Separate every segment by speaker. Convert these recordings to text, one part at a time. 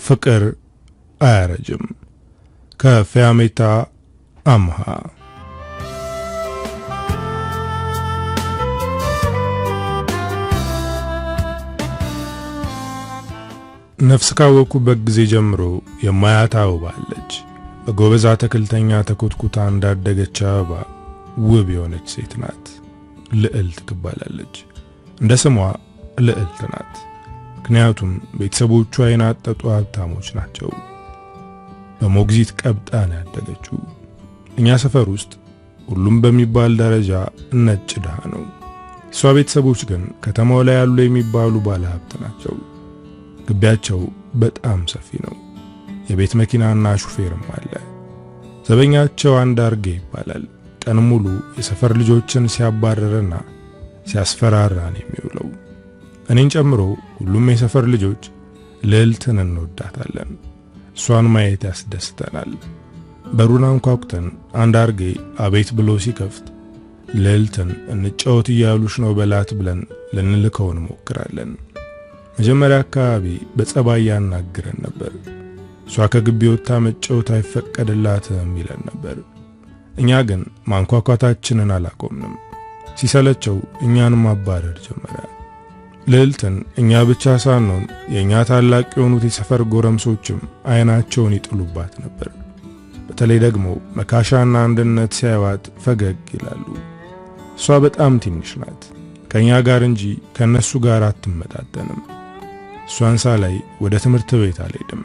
Speaker 1: ፍቅር አያረጅም ከፊያሜታ አምሃ። ነፍስ ካወኩበት ጊዜ ጀምሮ የማያት አበባ አለች። በጎበዝ አትክልተኛ ተኮትኩታ እንዳደገች አበባ ውብ የሆነች ሴት ናት። ልዕልት ትባላለች። እንደ ስሟ ልዕልት ናት። ምክንያቱም ቤተሰቦቿ የናጠጡ ሀብታሞች ናቸው። በሞግዚት ቀብጣ ነው ያደገችው። እኛ ሰፈር ውስጥ ሁሉም በሚባል ደረጃ ነጭ ድሃ ነው። እሷ ቤተሰቦች ግን ከተማው ላይ ያሉ የሚባሉ ባለ ሀብት ናቸው። ግቢያቸው በጣም ሰፊ ነው። የቤት መኪናና ሹፌርም አለ። ዘበኛቸው አንዳርጌ ይባላል። ቀን ሙሉ የሰፈር ልጆችን ሲያባረርና ሲያስፈራራ ነው የሚውለው። እኔን ጨምሮ ሁሉም የሰፈር ልጆች ልዕልትን እንወዳታለን። እሷን ማየት ያስደስተናል። በሩን አንኳኩተን አንዳርጌ አቤት ብሎ ሲከፍት ልዕልትን እንጫወት እያሉሽ ነው በላት ብለን ልንልከው እንሞክራለን። መጀመሪያ አካባቢ በጸባይ ያናግረን ነበር። እሷ ከግቢ ወጣ መጫወት አይፈቀድላትም ይለን ነበር። እኛ ግን ማንኳኳታችንን አላቆምንም። ሲሰለቸው እኛን ማባረር ጀመረ። ልዕልትን እኛ ብቻ ሳንሆን የኛ ታላቅ የሆኑት የሰፈር ጎረምሶችም አይናቸውን ይጥሉባት ነበር። በተለይ ደግሞ መካሻና አንድነት ሲያዩት ፈገግ ይላሉ። እሷ በጣም ትንሽ ናት። ከኛ ጋር እንጂ ከነሱ ጋር አትመጣጠንም። እሷን ሳላይ ወደ ትምህርት ቤት አልሄድም።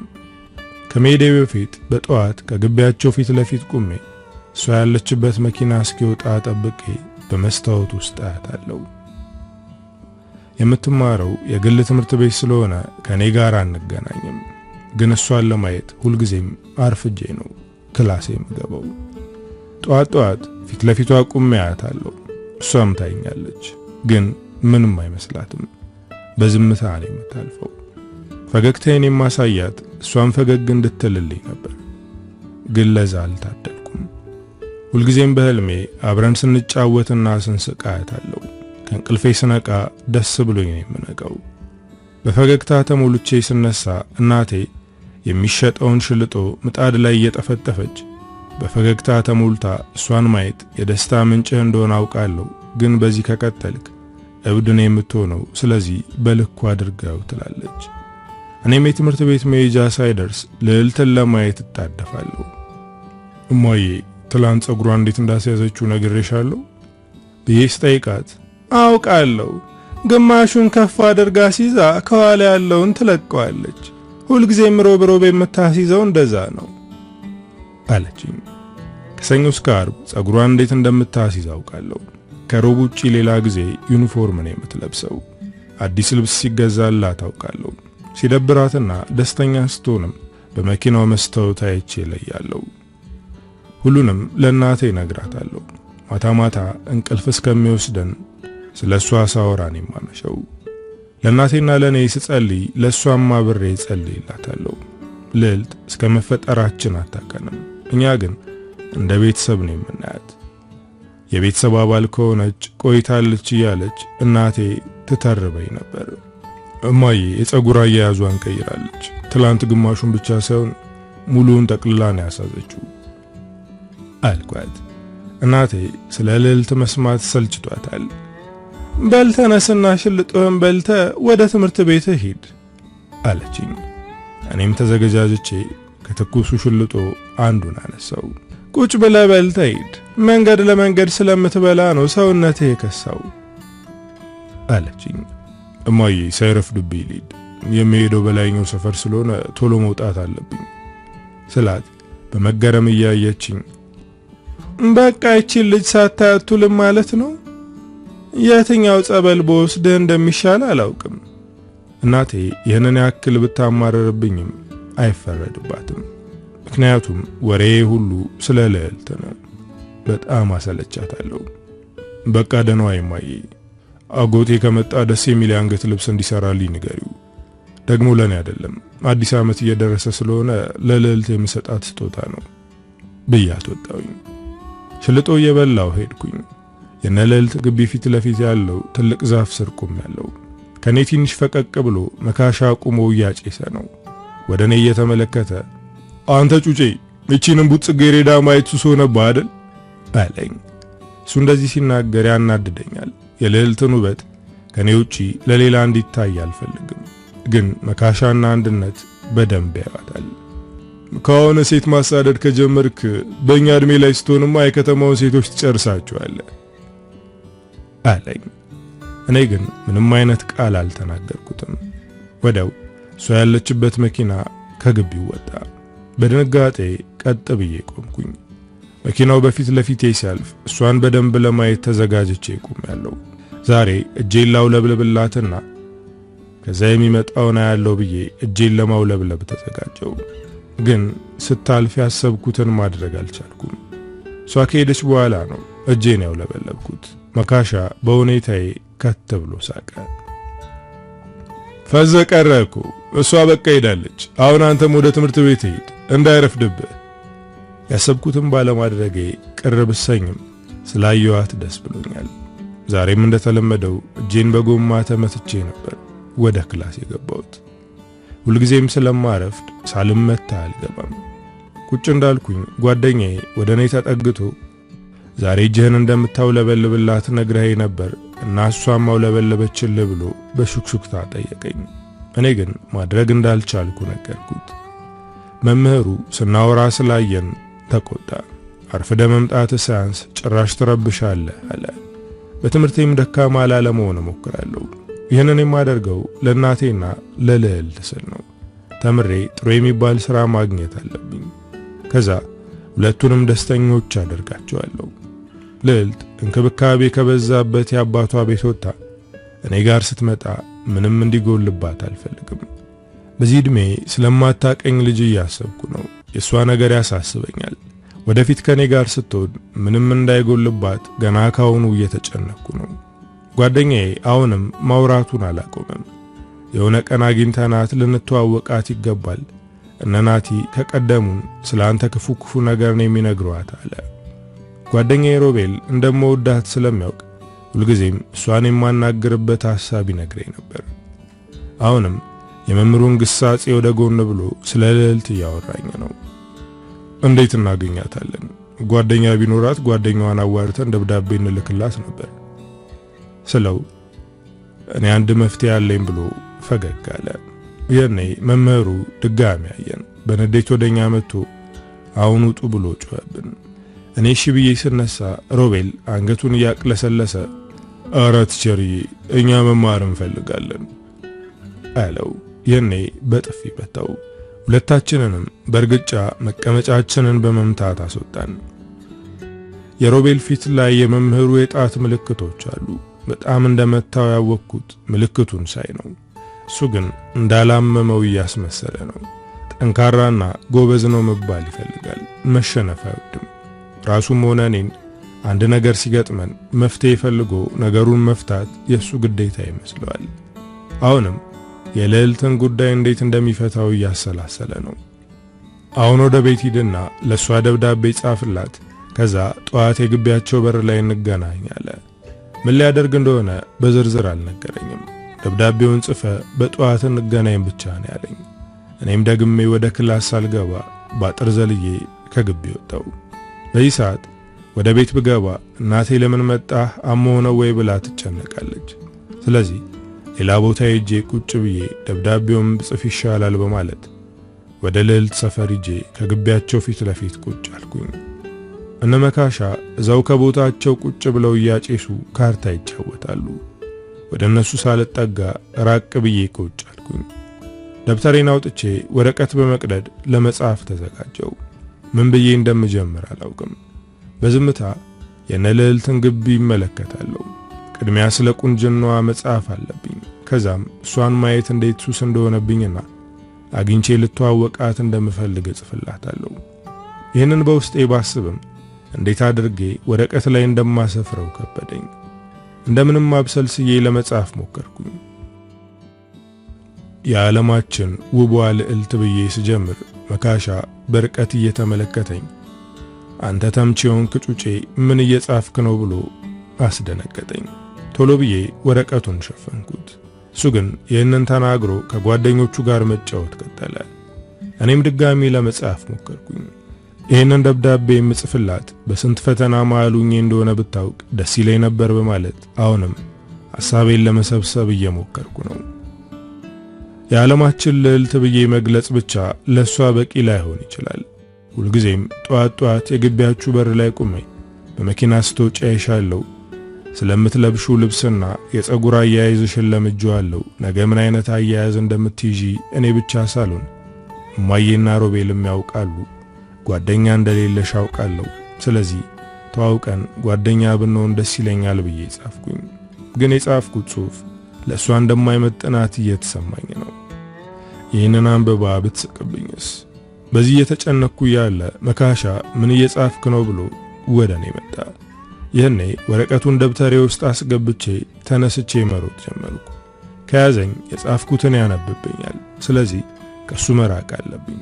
Speaker 1: ከመሄዴ በፊት በጠዋት ከግቢያቸው ፊት ለፊት ቆሜ እሷ ያለችበት መኪና እስኪወጣ ጠብቄ በመስታወት ውስጥ አያታለሁ። የምትማረው የግል ትምህርት ቤት ስለሆነ ከኔ ጋር አንገናኝም። ግን እሷን ለማየት ሁልጊዜም አርፍጄ ነው ክላሴ የምገባው። ጠዋት ፊት ለፊቷ ቆሜ አያታለሁ። እሷም ታይኛለች፣ ግን ምንም አይመስላትም። በዝምታ ነው የምታልፈው። ፈገግታዬን የማሳያት እሷን ፈገግ እንድትልልኝ ነበር፣ ግን ለዛ አልታደልኩም። ሁልጊዜም በህልሜ አብረን ስንጫወትና ስንስቅ አያታለሁ። ከእንቅልፌ ስነቃ ደስ ብሎኝ ነው የምነቃው። በፈገግታ ተሞልቼ ስነሳ እናቴ የሚሸጠውን ሽልጦ ምጣድ ላይ እየጠፈጠፈች በፈገግታ ተሞልታ እሷን ማየት የደስታ ምንጭህ እንደሆነ አውቃለሁ፣ ግን በዚህ ከቀጠልክ እብድ ነው የምትሆነው፣ ስለዚህ በልኩ አድርገው ትላለች። እኔም የትምህርት ቤት መሄጃ ሳይደርስ ልዕልትን ለማየት እጣደፋለሁ። እማዬ ትላንት ጸጉሯ እንዴት እንዳስያዘችው ነግሬሻለሁ ብዬ ስጠይቃት አውቃለሁ፣ ግማሹን ከፍ አድርጋ ሲዛ ከኋላ ያለውን ትለቀዋለች፣ ሁልጊዜም ሮብ የምታስይዘው እንደዛ ነው አለችኝ። ከሰኞ እስከ ዓርብ ጸጉሯን እንዴት እንደምታስይዝ አውቃለሁ። ከሮብ ውጪ ሌላ ጊዜ ዩኒፎርም ነው የምትለብሰው። አዲስ ልብስ ሲገዛላት አውቃለሁ። ሲደብራትና ደስተኛ ስትሆንም በመኪናው መስታወት አይቼ እለያለሁ። ሁሉንም ለእናቴ ነግራታለሁ። ማታ እንቅልፍ እስከሚወስደን ስለሷ ሳወራን የማመሸው። ለእናቴና ለኔ ስጸልይ ለሷም አብሬ ጸልይላታለሁ። ልዕልት እስከ መፈጠራችን አታቀንም። እኛ ግን እንደ ቤተሰብ ነው የምናያት። የቤተሰብ አባል ከሆነች ቆይታለች እያለች እናቴ ትተርበኝ ነበር። እማዬ የጸጉር አያያዟን ቀይራለች። ትላንት ግማሹን ብቻ ሳይሆን ሙሉውን ጠቅልላ ነው ያሳዘችው አልኳት። እናቴ ስለ ልዕልት መስማት ሰልችቷታል። በልተነስና ሽልጦህን በልተ ወደ ትምህርት ቤት ሂድ አለችኝ። እኔም ተዘገጃጅቼ ከትኩሱ ሽልጦ አንዱን አነሳው። ቁጭ ብለህ በልተ ሂድ፣ መንገድ ለመንገድ ስለምትበላ ነው ሰውነትህ የከሳው አለችኝ። እማዬ ሳይረፍድብኝ ልሂድ፣ የሚሄደው በላይኛው ሰፈር ስለሆነ ቶሎ መውጣት አለብኝ ስላት በመገረም እያየችኝ በቃ እቺ ልጅ ሳታያቱልም ማለት ነው? የትኛው ጸበል በወስድህ እንደሚሻል አላውቅም። እናቴ ይህንን ያክል ብታማረርብኝም አይፈረድባትም። ምክንያቱም ወሬ ሁሉ ስለ ልዕልት ነው። በጣም አሰለቻታለሁ። በቃ ደህና እማዬ፣ አጎቴ ከመጣ ደስ የሚል አንገት ልብስ እንዲሰራልኝ ንገሪው። ደግሞ ለኔ አይደለም፣ አዲስ ዓመት እየደረሰ ስለሆነ ለልዕልት የምሰጣት ስጦታ ነው ብያት ወጣሁኝ። ሽልጦ እየበላው ሄድኩኝ። የነልዕልት ግቢ ፊት ለፊት ያለው ትልቅ ዛፍ ስር ቆሜያለሁ። ከኔ ትንሽ ፈቀቅ ብሎ መካሻ ቆሞ እያጨሰ ነው። ወደኔ እየተመለከተ አንተ ጩጬ እቺንም ቡጥ ጽጌረዳ ማየት ሱስ ሆነብህ አይደል አለኝ። እሱ እንደዚህ ሲናገር ያናድደኛል። የልዕልትን ውበት ከኔ ውጪ ለሌላ እንዲታይ አልፈልግም። ግን መካሻና አንድነት በደንብ ያዋታል። ከሆነ ሴት ማሳደድ ከጀመርክ በእኛ እድሜ ላይ ስትሆንማ የከተማውን ሴቶች ትጨርሳቸዋለህ አለኝ። እኔ ግን ምንም አይነት ቃል አልተናገርኩትም። ወዲያው እሷ ያለችበት መኪና ከግቢው ወጣ። በድንጋጤ ቀጥ ብዬ ቆምኩኝ። መኪናው በፊት ለፊቴ ሲያልፍ እሷን በደንብ ለማየት ተዘጋጅቼ ቆሜያለሁ። ዛሬ እጄን ላውለብልብላትና ከዛ የሚመጣውና ያለው ብዬ እጄን ለማውለብለብ ተዘጋጀው። ግን ስታልፍ ያሰብኩትን ማድረግ አልቻልኩም። እሷ ከሄደች በኋላ ነው እጄን ያውለበለብኩት። መካሻ በሁኔታዬ ከት ብሎ ሳቀ። ፈዘቀረኩ። እሷ በቃ ሄዳለች። አሁን አንተም ወደ ትምህርት ቤት ሄድ እንዳይረፍድብህ። ያሰብኩትን ባለማድረጌ ቅር ብሰኝም ስላየኋት ደስ ብሎኛል። ዛሬም እንደተለመደው እጄን በጎማ ተመትቼ ነበር ወደ ክላስ የገባሁት። ሁልጊዜም ስለማረፍድ ሳልመታ አልገባም። ቁጭ እንዳልኩኝ ጓደኛዬ ወደ እኔ ተጠግቶ ዛሬ እጅህን እንደምታውለበልብላት ነግረኸኝ ነበር እና እሷም አውለበለበችልህ ብሎ በሹክሹክታ ጠየቀኝ። እኔ ግን ማድረግ እንዳልቻልኩ ነገርኩት። መምህሩ ስናወራ ስላየን ተቆጣ። አርፍደ መምጣት ሳያንስ ጭራሽ ትረብሻለህ አለ። በትምህርቴም ደካማ ላለመሆን እሞክራለሁ። ይህንን የማደርገው ለእናቴና ለልዕልት ስል ነው። ተምሬ ጥሩ የሚባል ሥራ ማግኘት አለብኝ። ከዛ ሁለቱንም ደስተኞች አደርጋቸዋለሁ። ልዕልት እንክብካቤ ከበዛበት የአባቷ ቤት ወጣ እኔ ጋር ስትመጣ ምንም እንዲጎልባት አልፈልግም። በዚህ ዕድሜ ስለማታቀኝ ልጅ እያሰብኩ ነው። የሷ ነገር ያሳስበኛል። ወደፊት ከኔ ጋር ስትሆን ምንም እንዳይጎልባት ገና ካሁኑ እየተጨነኩ ነው። ጓደኛዬ አሁንም ማውራቱን አላቆመም። የሆነ ቀን አግኝተናት ልንተዋወቃት ይገባል። እነናቲ ከቀደሙን ስላንተ ክፉ ነገር ነው የሚነግሯት አለ። ጓደኛዬ ሮቤል እንደምወዳት ስለሚያውቅ ሁልጊዜም እሷን የማናገርበት ሐሳብ ይነግረኝ ነበር። አሁንም የመምሩን ግሳጼ ወደ ጎን ብሎ ስለ ልዕልት እያወራኝ ነው። እንዴት እናገኛታለን? ጓደኛ ቢኖራት ጓደኛዋን አዋርተን ደብዳቤ እንልክላት ነበር ስለው እኔ አንድ መፍትሄ አለኝ ብሎ ፈገግ አለ። የኔ መምህሩ ድጋሚ አየን። በንዴት ወደኛ መጥቶ አሁን ውጡ ብሎ ጮኸብን። እኔ እሺ ብዬ ስነሳ ሮቤል አንገቱን ያቅለሰለሰ አራት ቸሪ እኛ መማር እንፈልጋለን አለው። የኔ በጥፊ በታው። ሁለታችንንም በርግጫ መቀመጫችንን በመምታት አስወጣን። የሮቤል ፊት ላይ የመምህሩ የጣት ምልክቶች አሉ። በጣም እንደመታው ያወቅኩት ምልክቱን ሳይ ነው። እሱ ግን እንዳላመመው እያስመሰለ ነው። ጠንካራና ጎበዝ ነው መባል ይፈልጋል። መሸነፍ አይወድም። ራሱም ሆነ እኔን አንድ ነገር ሲገጥመን መፍትሄ ፈልጎ ነገሩን መፍታት የሱ ግዴታ ይመስለዋል። አሁንም የልዕልትን ጉዳይ እንዴት እንደሚፈታው እያሰላሰለ ነው። አሁን ወደ ቤት ሂድና ለሷ ደብዳቤ ጻፍላት፣ ከዛ ጠዋት የግቢያቸው በር ላይ እንገናኝ አለ። ምን ሊያደርግ እንደሆነ በዝርዝር አልነገረኝም። ደብዳቤውን ጽፈ በጠዋት እንገናኝ ብቻ ነው ያለኝ። እኔም ደግሜ ወደ ክላስ ሳልገባ ባጥር ዘልዬ ከግቢ ወጣው። በዚህ ሰዓት ወደ ቤት ብገባ እናቴ ለምን መጣህ አሞህ ነው ወይ ብላ ትጨነቃለች። ስለዚህ ሌላ ቦታ ሄጄ ቁጭ ብዬ ደብዳቤውን ብጽፍ ይሻላል በማለት ወደ ልዕልት ሰፈር ሄጄ ከግቢያቸው ፊት ለፊት ቁጭ አልኩኝ። እነ መካሻ እዛው ከቦታቸው ቁጭ ብለው እያጨሱ ካርታ ይጫወታሉ። ወደ እነሱ ሳልጠጋ ራቅ ብዬ ቁጭ አልኩኝ። ደብተሬን አውጥቼ ወረቀት በመቅደድ ለመጻፍ ተዘጋጀው። ምን ብዬ እንደምጀምር አላውቅም። በዝምታ የነ ልዕልትን ግቢ ይመለከታለሁ። ቅድሚያ ስለ ቁንጅናዋ መጻፍ አለብኝ። ከዛም እሷን ማየት እንዴት ሱስ እንደሆነብኝና አግኝቼ ልተዋወቃት እንደምፈልግ ጽፍላታለሁ። ይህንን በውስጤ ባስብም እንዴት አድርጌ ወረቀት ላይ እንደማሰፍረው ከበደኝ። እንደምንም አብሰልስዬ ለመጻፍ ሞከርኩኝ። የዓለማችን ውቧ ልዕልት ብዬ ስጀምር መካሻ በርቀት እየተመለከተኝ አንተ ተምቼውን ቅጩጬ ምን እየጻፍክ ነው ብሎ አስደነገጠኝ። ቶሎ ብዬ ወረቀቱን ሸፈንኩት። እሱ ግን ይህንን ተናግሮ ከጓደኞቹ ጋር መጫወት ቀጠለ። እኔም ድጋሚ ለመጻፍ ሞከርኩኝ። ይህንን ደብዳቤ የምጽፍላት በስንት ፈተና ማሉኝ እንደሆነ ብታውቅ ደስ ይለኝ ነበር በማለት አሁንም ሐሳቤን ለመሰብሰብ እየሞከርኩ ነው። የዓለማችን ልዕልት ብዬ መግለጽ ብቻ ለሷ በቂ ላይሆን ይችላል። ሁልጊዜም ጧት የግቢያችሁ በር ላይ ቆሜ በመኪና ስትወጪ አይሻለሁ። ስለምትለብሹ ልብስና የፀጉር አያያዝሽን ለምጄዋለሁ። ነገ ምን አይነት አያያዝ እንደምትይዢ እኔ ብቻ ሳልሆን እማዬና ሮቤልም ያውቃሉ። ጓደኛ እንደሌለሽ አውቃለሁ። ስለዚህ ተዋውቀን ጓደኛ ብንሆን ደስ ይለኛል ብዬ ጻፍኩኝ። ግን የጻፍኩት ጽሑፍ ለሷ እንደማይመጥናት እየተሰማኝ ነው። ይህንን አንብባ ብትስቅብኝስ? በዚህ የተጨነቅኩ ያለ መካሻ ምን እየጻፍክ ነው ብሎ ወደኔ መጣ። ይህኔ ወረቀቱን ደብተሬ ውስጥ አስገብቼ ተነስቼ መሮጥ ጀመርኩ። ከያዘኝ የጻፍኩትን ያነብብኛል። ስለዚህ ከሱ መራቅ አለብኝ።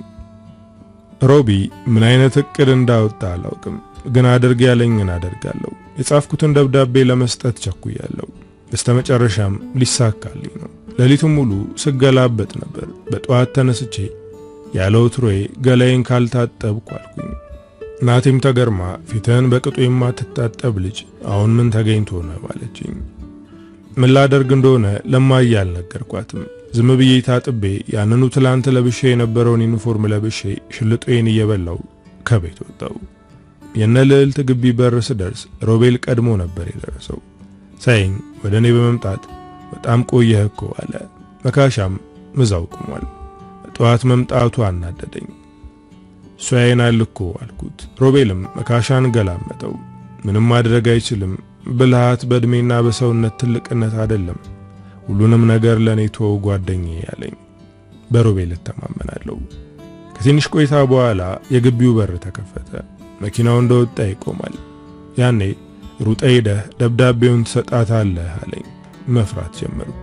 Speaker 1: ሮቢ ምን አይነት እቅድ እንዳወጣ አላውቅም፣ ግን አድርግ ያለኝን አደርጋለሁ። የጻፍኩትን ደብዳቤ ለመስጠት ቸኩያለሁ። በስተመጨረሻም ሊሳካልኝ ነው። ሌሊቱን ሙሉ ስገላበጥ ነበር። በጠዋት ተነስቼ ያለ ወትሮዬ ገላዬን ካልታጠብኩ አልኩኝ። እናቴም ተገርማ ፊትህን በቅጡ የማትታጠብ ልጅ አሁን ምን ተገኝቶ ነው ማለችኝ። ምን ላደርግ እንደሆነ ለማዬ አልነገርኳትም። ዝም ብዬ ታጥቤ ያንኑ ትላንት ለብሼ የነበረውን ዩኒፎርም ለብሼ ሽልጦዬን እየበላው ከቤት ወጣው። የነ ልዕልት ግቢ በር ስደርስ ሮቤል ቀድሞ ነበር የደረሰው። ሳይኝ ወደኔ በመምጣት በጣም ቆየህ እኮ አለ። መካሻም ምዛው ቆሟል። ጠዋት መምጣቱ አናደደኝ። ሷይናል እኮ አልኩት። ሮቤልም መካሻን ገላመጠው። ምንም ማድረግ አይችልም። ብልሃት በእድሜና በሰውነት ትልቅነት አይደለም። ሁሉንም ነገር ለኔ ተወው ጓደኛዬ ያለኝ። በሮቤል ተማመናለሁ። ከትንሽ ቆይታ በኋላ የግቢው በር ተከፈተ። መኪናው እንደወጣ ይቆማል። ያኔ ሩጠ ሄደህ ደብዳቤውን ትሰጣታለህ አለኝ። መፍራት ጀመርኩ።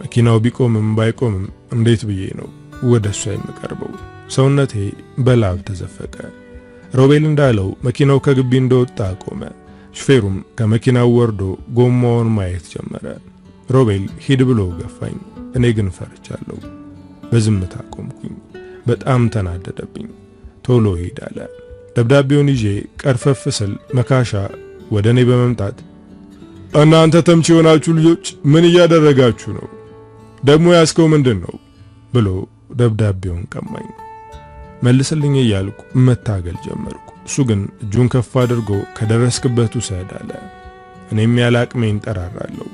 Speaker 1: መኪናው ቢቆምም ባይቆምም እንዴት ብዬ ነው ወደሷ የምቀርበው? ሰውነቴ በላብ ተዘፈቀ። ሮቤል እንዳለው መኪናው ከግቢ እንደወጣ ቆመ። ሹፌሩም ከመኪናው ወርዶ ጎማውን ማየት ጀመረ። ሮቤል ሂድ ብሎ ገፋኝ። እኔ ግን ፈርቻለሁ። በዝምታ ቆምኩኝ። በጣም ተናደደብኝ። ቶሎ ሂድ አለ። ደብዳቤውን ይዤ ቀርፈፍ ስል መካሻ ወደኔ በመምጣት እናንተ ተምች የሆናችሁ ልጆች ምን እያደረጋችሁ ነው? ደግሞ ያስከው ምንድነው? ብሎ ደብዳቤውን ቀማኝ። መልስልኝ እያልኩ መታገል ጀመርኩ። እሱ ግን እጁን ከፍ አድርጎ ከደረስክበት ውሰድ አለ። እኔም ያለ አቅሜ እንጠራራለሁ።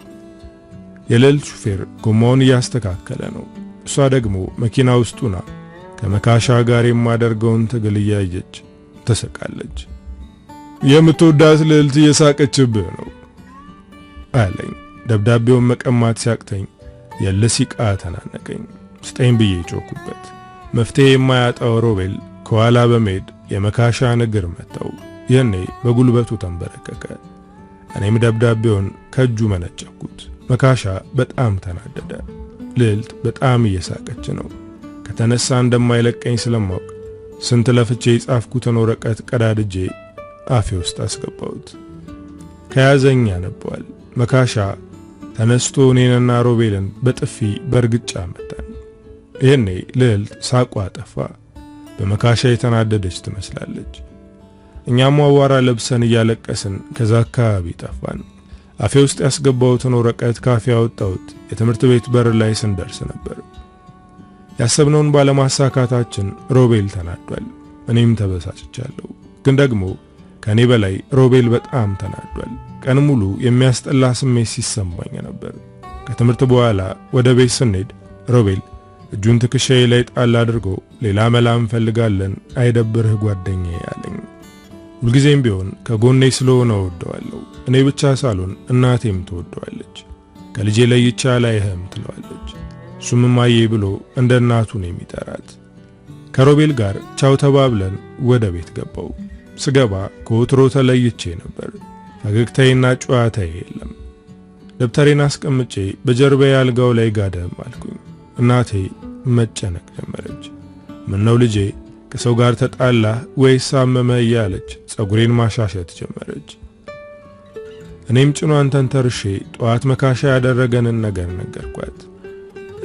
Speaker 1: የልዕልት ሹፌር ጎማውን እያስተካከለ ነው። እሷ ደግሞ መኪና ውስጥ ሆና ከመካሻ ጋር የማደርገውን ትግል እያየች ተሰቃለች። የምትወዳት ልዕልት እየሳቀችብህ ነው አለኝ። ደብዳቤውን መቀማት ሲያቅተኝ የለሲቃ ተናነቀኝ። ስጠኝ ብዬ ጮኩበት። መፍትሄ የማያጣው ሮቤል ከኋላ በመሄድ የመካሻን እግር መታው። ይህኔ በጉልበቱ ተንበረከከ። እኔም ደብዳቤውን ከእጁ መነጨኩት። መካሻ በጣም ተናደደ። ልዕልት በጣም እየሳቀች ነው። ከተነሳ እንደማይለቀኝ ስለማውቅ ስንት ለፍቼ የጻፍኩትን ወረቀት ቀዳድጄ አፌ ውስጥ አስገባሁት። ከያዘኝ ያነበዋል። መካሻ ተነስቶ እኔንና ሮቤልን በጥፊ በርግጫ መታን። ይህኔ ልዕልት ሳቋ ጠፋ። በመካሻ የተናደደች ትመስላለች። እኛም አዋራ ለብሰን እያለቀስን ከዛ አካባቢ ጠፋን። አፌ ውስጥ ያስገባሁትን ወረቀት ካፌ ያወጣሁት የትምህርት ቤት በር ላይ ስንደርስ ነበር። ያሰብነውን ባለማሳካታችን ሮቤል ተናዷል። እኔም ተበሳጭቻለሁ። ግን ደግሞ ከኔ በላይ ሮቤል በጣም ተናዷል። ቀን ሙሉ የሚያስጠላ ስሜት ሲሰማኝ ነበር። ከትምህርት በኋላ ወደ ቤት ስንሄድ ሮቤል እጁን ትከሻዬ ላይ ጣል አድርጎ ሌላ መላ እንፈልጋለን አይደብርህ ጓደኛዬ አለኝ። ሁልጊዜም ቢሆን ከጎኔ ስለሆነ እወደዋለሁ። እኔ ብቻ ሳልሆን እናቴም ትወደዋለች። ከልጄ ለይቻ ላይህም ትለዋለች። እሱም እማዬ ብሎ እንደ እናቱ ነው የሚጠራት። ከሮቤል ጋር ቻው ተባብለን ወደ ቤት ገባው። ስገባ ከወትሮ ተለይቼ ነበር። ፈገግታዬና ጨዋታዬ የለም። ደብተሬን አስቀምጬ በጀርባዬ አልጋው ላይ ጋደም አልኩኝ። እናቴ መጨነቅ ጀመረች። ምነው ልጄ ከሰው ጋር ተጣላህ ወይስ አመመህ እያለች ጸጉሬን ማሻሸት ጀመረች። እኔም ጭኗን ተንተርሼ ጠዋት መካሻ ያደረገንን ነገር ነገርኳት።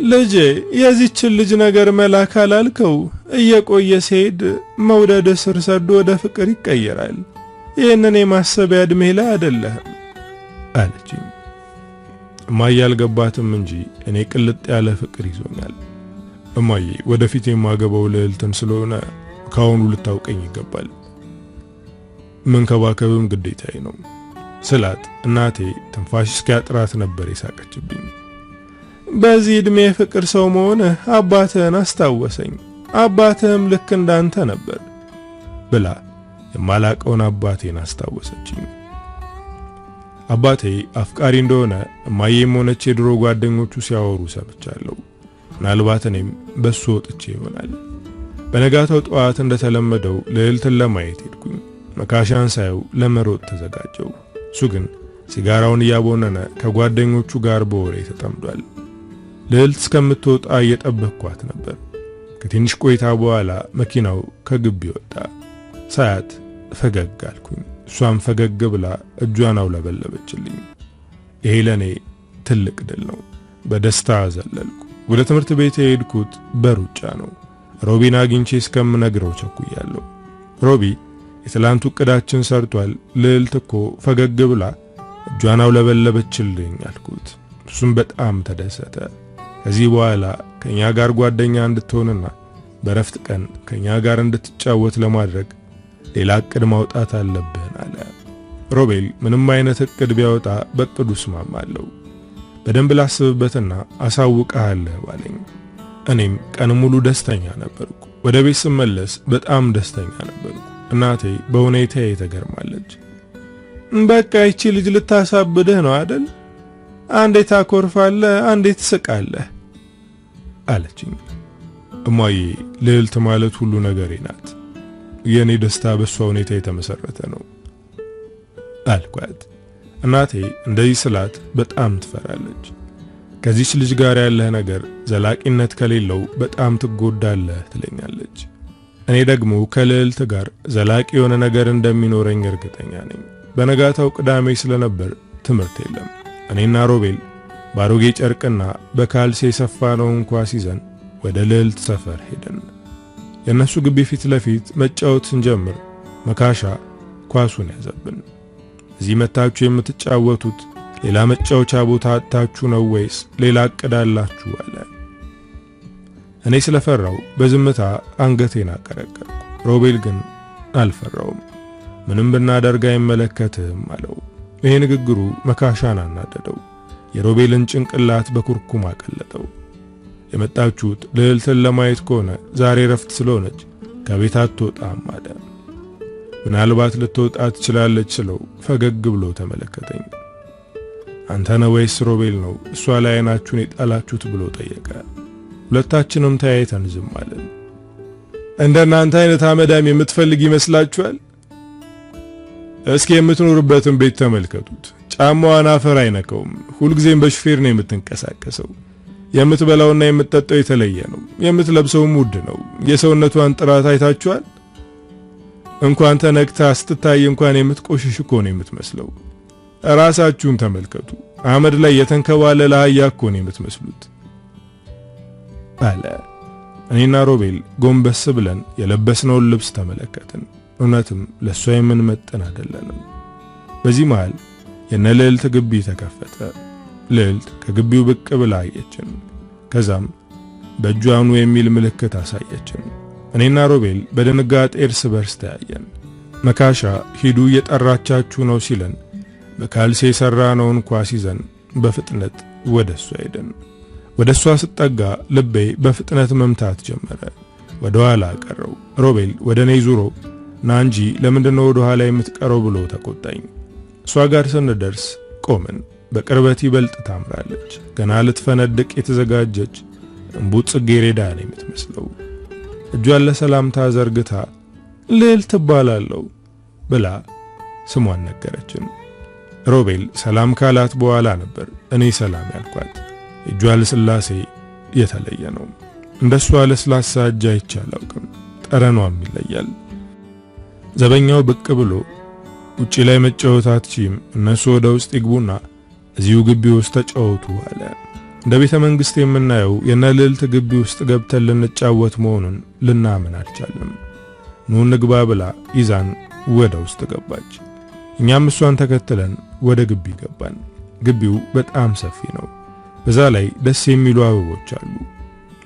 Speaker 1: ልጄ የዚችን ልጅ ነገር መላክ አላልከው? እየቆየ ሲሄድ መውደድ ስር ሰዶ ወደ ፍቅር ይቀየራል። ይህንን የማሰቢያ ዕድሜ ላይ አይደለህም አለችኝ። እማዬ አልገባትም እንጂ እኔ ቅልጥ ያለ ፍቅር ይዞኛል። እማዬ ወደፊት የማገባው ልዕልትን ስለሆነ ካሁኑ ልታውቀኝ ይገባል። መንከባከብም ግዴታዬ ነው ስላት እናቴ ትንፋሽ እስኪያጥራት ነበር የሳቀችብኝ። በዚህ ዕድሜ ፍቅር ሰው መሆነ አባትህን አስታወሰኝ። አባትህም ልክ እንዳንተ ነበር ብላ የማላቀውን አባቴን አስታወሰችኝ። አባቴ አፍቃሪ እንደሆነ እማዬም ሆነች የድሮ ጓደኞቹ ሲያወሩ ሰምቻለሁ። ምናልባት እኔም በሱ ወጥቼ ይሆናል። በነጋታው ጠዋት እንደተለመደው ልዕልትን ለማየት ሄድኩኝ። መካሻን ሳየው ለመሮጥ ተዘጋጀው። እሱ ግን ሲጋራውን እያቦነነ ከጓደኞቹ ጋር በወሬ ተጠምዷል። ልዕልት እስከምትወጣ እየጠበቅኳት ነበር። ከትንሽ ቆይታ በኋላ መኪናው ከግቢ ወጣ። ሳያት ፈገግ አልኩኝ። እሷም ፈገግ ብላ እጇን አውለበለበችልኝ። ይሄ ለኔ ትልቅ ድል ነው። በደስታ ዘለልኩ። ወደ ትምህርት ቤት የሄድኩት በሩጫ ነው። ሮቢን አግኝቼ እስከምነግረው ቸኩያለሁ። ሮቢ የትላንቱ ዕቅዳችን ሰርቷል። ልዕልት እኮ ፈገግ ብላ እጇን አውለበለበችልኝ አልኩት። እሱም በጣም ተደሰተ። ከዚህ በኋላ ከኛ ጋር ጓደኛ እንድትሆንና በረፍት ቀን ከኛ ጋር እንድትጫወት ለማድረግ ሌላ ዕቅድ ማውጣት አለብን አለ። ሮቤል ምንም አይነት ዕቅድ ቢያወጣ በዕቅዱ እስማማለሁ። በደንብ ላስብበትና አሳውቅሃለሁ ባለኝ። እኔም ቀን ሙሉ ደስተኛ ነበርኩ። ወደ ቤት ስመለስ በጣም ደስተኛ ነበርኩ። እናቴ በሁኔታዬ ተገርማለች። በቃ ይቺ ልጅ ልታሳብድህ ነው አይደል? አንዴ ታኮርፋለህ፣ አንዴ ትስቃለህ አለችኝ። እማዬ ልዕልት ማለት ሁሉ ነገሬ ናት። የኔ ደስታ በሷ ሁኔታ የተመሰረተ ነው አልኳት። እናቴ እንደዚህ ስላት በጣም ትፈራለች። ከዚች ልጅ ጋር ያለህ ነገር ዘላቂነት ከሌለው በጣም ትጎዳለህ ትለኛለች። እኔ ደግሞ ከልዕልት ጋር ዘላቂ የሆነ ነገር እንደሚኖረኝ እርግጠኛ ነኝ። በነጋታው ቅዳሜ ስለነበር ትምህርት የለም። እኔና ሮቤል ባሮጌ ጨርቅና በካልሲ የሰፋነውን ኳስ ይዘን ወደ ልዕልት ሰፈር ሄደን የነሱ ግቢ ፊት ለፊት መጫወት ስንጀምር መካሻ ኳሱን ያዘብን። እዚህ መታችሁ የምትጫወቱት ሌላ መጫወቻ ቦታ አጣችሁ ነው ወይስ ሌላ ዕቅድ አላችሁ አለ። እኔ ስለፈራው በዝምታ አንገቴን አቀረቀርኩ። ሮቤል ግን አልፈራውም። ምንም ብናደርግ አይመለከትም አለው። ይሄ ንግግሩ መካሻን አናደደው። የሮቤልን ጭንቅላት በኩርኩም አቀለጠው። የመጣችሁት ልዕልትን ለማየት ከሆነ ዛሬ ረፍት ስለሆነች ከቤት አትወጣም አለ። ምናልባት ልትወጣ ትችላለች ስለው ፈገግ ብሎ ተመለከተኝ። አንተ ነህ ወይስ ሮቤል ነው እሷ ላይ አይናችሁን የጣላችሁት ብሎ ጠየቀ። ሁለታችንም ተያይተን ዝም አለን። እንደናንተ አይነት አመዳም የምትፈልግ ይመስላችኋል? እስኪ የምትኖርበትን ቤት ተመልከቱት። ጫማዋን አፈር አይነካውም። ሁልጊዜም በሹፌር ነው የምትንቀሳቀሰው። የምትበላውና የምትጠጣው የተለየ ነው። የምትለብሰውም ውድ ነው። የሰውነቷን ጥራት አይታችኋል? እንኳን ተነክታ ስትታይ እንኳን የምትቆሽሽ እኮ ነው የምትመስለው። ራሳችሁን ተመልከቱ። አመድ ላይ የተንከባለለ አህያ እኮ ነው የምትመስሉት አለ። እኔና ሮቤል ጎንበስ ብለን የለበስነውን ልብስ ተመለከትን። እውነትም ለሷ የምንመጥን አይደለንም። በዚህ መሃል የነ ልዕልት ግቢ ተከፈተ። ልዕልት ከግቢው ብቅ ብላ አየችን። ከዛም በእጇኑ የሚል ምልክት አሳየችን። እኔና ሮቤል በድንጋጤ እርስ በርስ ተያየን። መካሻ ሂዱ እየጠራቻችሁ ነው ሲለን በካልሲ የሰራነውን ኳስ ይዘን በፍጥነት ወደሷ ሄደን ወደሷ ስጠጋ ልቤ በፍጥነት መምታት ጀመረ። ወደ ኋላ ቀረው። ሮቤል ወደ እኔ ዙሮ ና እንጂ ለምንድነው ወደ ኋላ የምትቀረው ብሎ ተቆጣኝ። እሷ ጋር ስንደርስ ቆምን። በቅርበት ይበልጥ ታምራለች። ገና ልትፈነድቅ የተዘጋጀች እንቡጥ ጽጌረዳ ነው የምትመስለው። እጇን ለሰላምታ ዘርግታ ልዕልት ትባላለሁ ብላ ስሟን ነገረችን። ሮቤል ሰላም ካላት በኋላ ነበር እኔ ሰላም ያልኳት። እጇ ለስላሴ የተለየ ነው። እንደሷ ለስላሳ እጅ አይቼ አላውቅም። ጠረኗም ይለያል። ዘበኛው ብቅ ብሎ ውጪ ላይ መጫወት አትችይም፣ እነሱ ወደ ውስጥ ይግቡና እዚሁ ግቢ ውስጥ ተጫወቱ አለ። እንደ ቤተ መንግስት የምናየው የነ ልዕልት ግቢ ውስጥ ገብተን ልንጫወት መሆኑን ልናምን አልቻለም። ኑ ንግባ ብላ ይዛን ወደ ውስጥ ገባች። እኛም እሷን ተከትለን ወደ ግቢ ገባን። ግቢው በጣም ሰፊ ነው። በዛ ላይ ደስ የሚሉ አበቦች አሉ።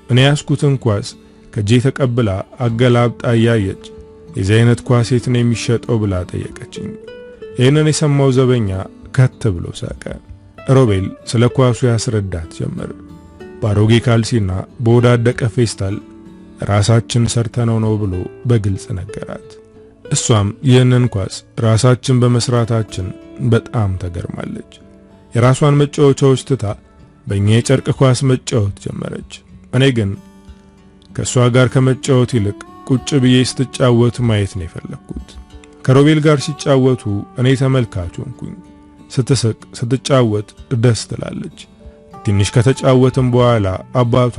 Speaker 1: እኔ ያስኩትን ኳስ ከጄ ተቀብላ አገላብጣ ያየች የዚህ አይነት ኳስ የት ነው የሚሸጠው ብላ ጠየቀችኝ። ይህንን የሰማው ዘበኛ ከት ብሎ ሳቀ። ሮቤል ስለ ኳሱ ያስረዳት ጀመር። ባሮጌ ካልሲና በወዳደቀ ፌስታል ራሳችን ሰርተነው ነው ብሎ በግልጽ ነገራት። እሷም ይህንን ኳስ ራሳችን በመስራታችን በጣም ተገርማለች። የራሷን መጫወቻዎች ትታ በእኛ የጨርቅ ኳስ መጫወት ጀመረች። እኔ ግን ከሷ ጋር ከመጫወት ይልቅ ቁጭ ብዬ ስትጫወት ማየት ነው የፈለኩት። ከሮቤል ጋር ሲጫወቱ እኔ ተመልካች ሆንኩኝ። ስትስቅ ስትጫወት ደስ ትላለች። ትንሽ ከተጫወትም በኋላ አባቷ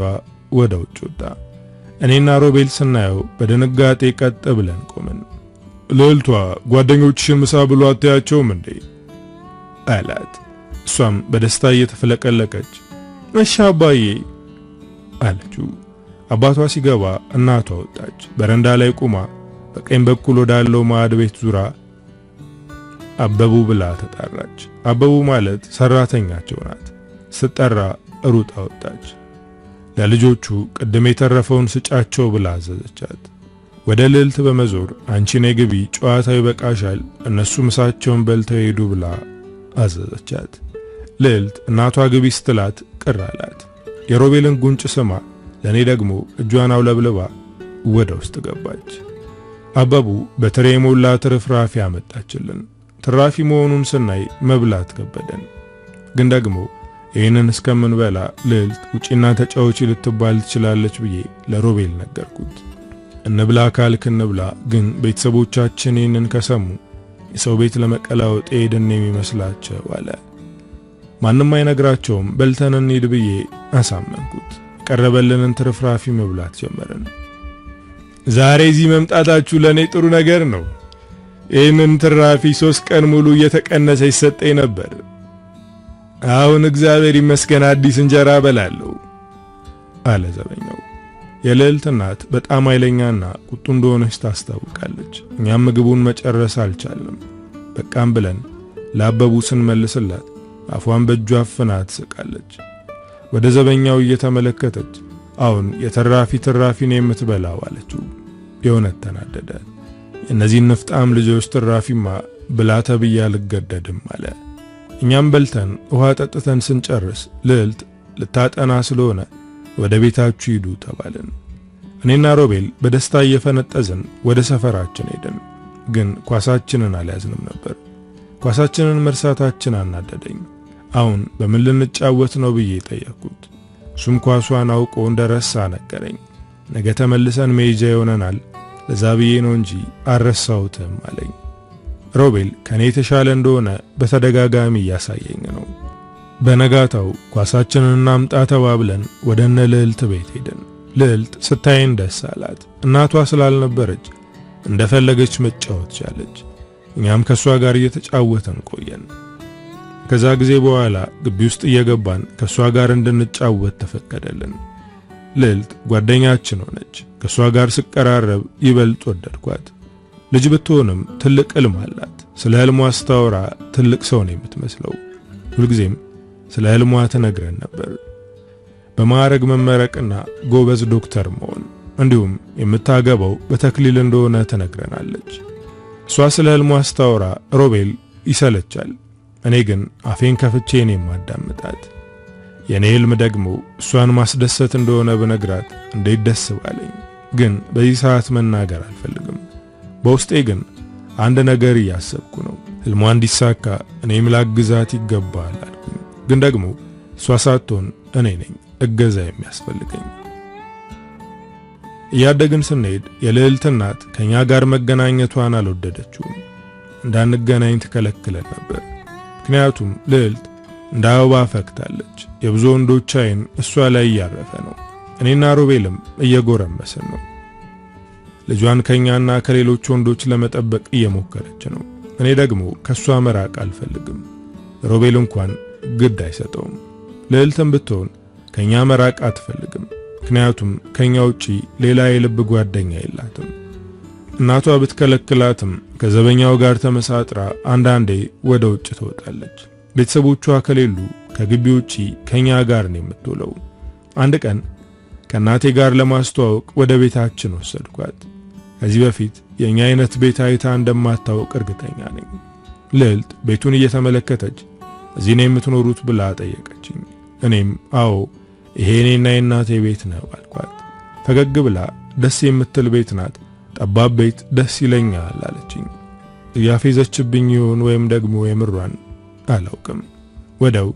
Speaker 1: ወደ ውጭ ወጣ። እኔና ሮቤል ስናየው በድንጋጤ ቀጥ ብለን ቆምን። ልዕልቷ ጓደኞችሽን ምሳ ብሎ አታያቸውም እንዴ አላት። እሷም በደስታ እየተፈለቀለቀች እሺ አባዬ አለችው። አባቷ ሲገባ እናቷ ወጣች። በረንዳ ላይ ቆማ በቀኝ በኩል ወዳለው ማዕድ ቤት ዙራ አበቡ ብላ ተጣራች። አበቡ ማለት ሰራተኛቸው ናት። ስትጠራ ሩጣ ወጣች። ለልጆቹ ቅድም የተረፈውን ስጫቸው ብላ አዘዘቻት። ወደ ልዕልት በመዞር አንቺ ነይ ግቢ፣ ጨዋታው ይበቃሻል፣ እነሱ ምሳቸውን በልተው ሄዱ ብላ አዘዘቻት። ልዕልት እናቷ ግቢ ስትላት ቅር አላት። የሮቤልን ጉንጭ ስማ ለኔ ደግሞ እጇን አውለብልባ ወደ ውስጥ ገባች። አበቡ በትሬ ሞላ ትርፍራፊ አመጣችልን። ትራፊ መሆኑን ስናይ መብላት ከበደን። ግን ደግሞ ይህንን እስከምንበላ ልዕልት ውጪና ተጫውቺ ልትባል ትችላለች ብዬ ለሮቤል ነገርኩት። እንብላ ካልክ እንብላ፣ ግን ቤተሰቦቻችን ይህንን ከሰሙ የሰው ቤት ለመቀላወጥ ሄድን የሚመስላቸው አለ። ማንም አይነግራቸውም፣ በልተን እንሂድ ብዬ አሳመንኩት። የቀረበልንን ትርፍራፊ መብላት ጀመርን። ዛሬ እዚህ መምጣታችሁ ለኔ ጥሩ ነገር ነው። ይህንን ትራፊ 3 ቀን ሙሉ እየተቀነሰ ይሰጠኝ ነበር። አሁን እግዚአብሔር ይመስገን አዲስ እንጀራ በላለሁ አለ ዘበኛው። የልዕልት እናት በጣም ኃይለኛና ቁጡ እንደሆነች ታስታውቃለች። እኛም ምግቡን መጨረስ አልቻለም። በቃም ብለን ለአበቡ ስንመልስላት አፏን በእጇ አፍና ትስቃለች። ወደ ዘበኛው እየተመለከተች አሁን ትራፊ ነው የምትበላው አለችው። የእውነት ተናደደ። እነዚህ ንፍጣም ልጆች ትራፊማ ብላ ተብያ ልገደድም አለ። እኛም በልተን ውሃ ጠጥተን ስንጨርስ ልዕልት ልታጠና ስለሆነ ወደ ቤታችሁ ሂዱ ተባልን። እኔና ሮቤል በደስታ እየፈነጠዝን ወደ ሰፈራችን ሄድን። ግን ኳሳችንን አልያዝንም ነበር። ኳሳችንን መርሳታችን አናደደኝ። አሁን በምን ልንጫወት ነው ብዬ ጠየቅኩት። እሱም ኳሷን አውቆ እንደረሳ ነገረኝ። ነገ ተመልሰን መሄጃ ይሆነናል፣ ለዛ ብዬ ነው እንጂ አልረሳሁትም አለኝ። ሮቤል ከኔ የተሻለ እንደሆነ በተደጋጋሚ እያሳየኝ ነው። በነጋታው ኳሳችንን እናምጣ ተባብለን ወደ እነ ልዕልት ቤት ሄድን። ልዕልት ስታየን ደስ አላት። እናቷ ስላልነበረች እንደፈለገች መጫወት ቻለች። እኛም ከሷ ጋር እየተጫወተን ቆየን። ከዛ ጊዜ በኋላ ግቢ ውስጥ እየገባን ከሷ ጋር እንድንጫወት ተፈቀደልን። ልዕልት ጓደኛችን ሆነች። ከሷ ጋር ስቀራረብ ይበልጥ ወደድኳት። ልጅ ብትሆንም ትልቅ ሕልም አላት። ስለ ሕልሟ ስታወራ ትልቅ ሰው ነው የምትመስለው። ሁልጊዜም ስለ ሕልሟ ትነግረን ነበር። በማዕረግ መመረቅና ጎበዝ ዶክተር መሆን እንዲሁም የምታገባው በተክሊል እንደሆነ ትነግረናለች። እሷ ስለ ሕልሟ ስታወራ ሮቤል ይሰለቻል። እኔ ግን አፌን ከፍቼ ነው የማዳምጣት። የኔ ሕልም ደግሞ እሷን ማስደሰት እንደሆነ ብነግራት እንዴት ደስ ባለኝ። ግን በዚህ ሰዓት መናገር አልፈልግም። በውስጤ ግን አንድ ነገር እያሰብኩ ነው። ሕልሟ እንዲሳካ እኔም ላግዛት ይገባል አልኩኝ። ግን ደግሞ እሷ ሳትሆን እኔ ነኝ እገዛ የሚያስፈልገኝ። እያደግን ስንሄድ የልዕልት እናት ከኛ ጋር መገናኘቷን አልወደደችውም። እንዳንገናኝ ትከለክለን ነበር። ምክንያቱም ልዕልት እንደ አበባ ፈክታለች። የብዙ ወንዶች ዓይን እሷ ላይ እያረፈ ነው። እኔና ሮቤልም እየጎረመስን ነው። ልጇን ከኛና ከሌሎች ወንዶች ለመጠበቅ እየሞከረች ነው። እኔ ደግሞ ከሷ መራቅ አልፈልግም። ሮቤል እንኳን ግድ አይሰጠውም። ልዕልትም ብትሆን ከኛ መራቅ አትፈልግም። ምክንያቱም ከኛ ውጪ ሌላ የልብ ጓደኛ የላትም። እናቷ ብትከለክላትም ከዘበኛው ጋር ተመሳጥራ አንዳንዴ ወደ ውጭ ትወጣለች። ቤተሰቦቿ ከሌሉ ከግቢ ውጪ ከኛ ጋር ነው የምትውለው። አንድ ቀን ከእናቴ ጋር ለማስተዋወቅ ወደ ቤታችን ወሰድኳት። ከዚህ በፊት የኛ አይነት ቤት አይታ እንደማታውቅ እርግጠኛ ነኝ። ልዕልት ቤቱን እየተመለከተች እዚህ ነው የምትኖሩት ብላ ጠየቀችኝ። እኔም አዎ ይሄ እኔና የእናቴ ቤት ነው አልኳት። ፈገግ ብላ ደስ የምትል ቤት ናት፣ ጠባብ ቤት ደስ ይለኛል አለችኝ። እያፌዘችብኝ ይሆን ወይም ደግሞ የምሯን አላውቅም። ወደው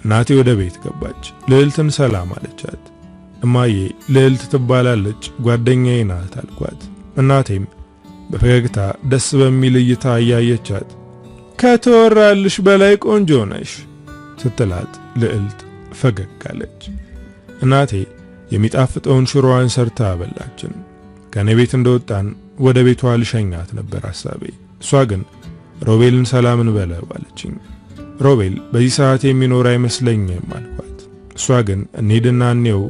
Speaker 1: እናቴ ወደ ቤት ገባች። ልዕልትን ሰላም አለቻት። እማዬ ልዕልት ትባላለች፣ ጓደኛዬ ናት አልኳት። እናቴም በፈገግታ ደስ በሚል እይታ እያየቻት ከተወራልሽ በላይ ቆንጆ ነሽ ስትላት ልዕልት ፈገግ አለች። እናቴ የሚጣፍጠውን ሽሮዋን ሰርታ አበላችን። ከኔ ቤት እንደወጣን ወደ ቤቷ ልሸኛት ነበር ሐሳቤ። እሷ ግን ሮቤልን ሰላምን በለው አለችኝ። ሮቤል በዚህ ሰዓት የሚኖር አይመስለኝም አልኳት። እሷ ግን እንሂድና እንየው፣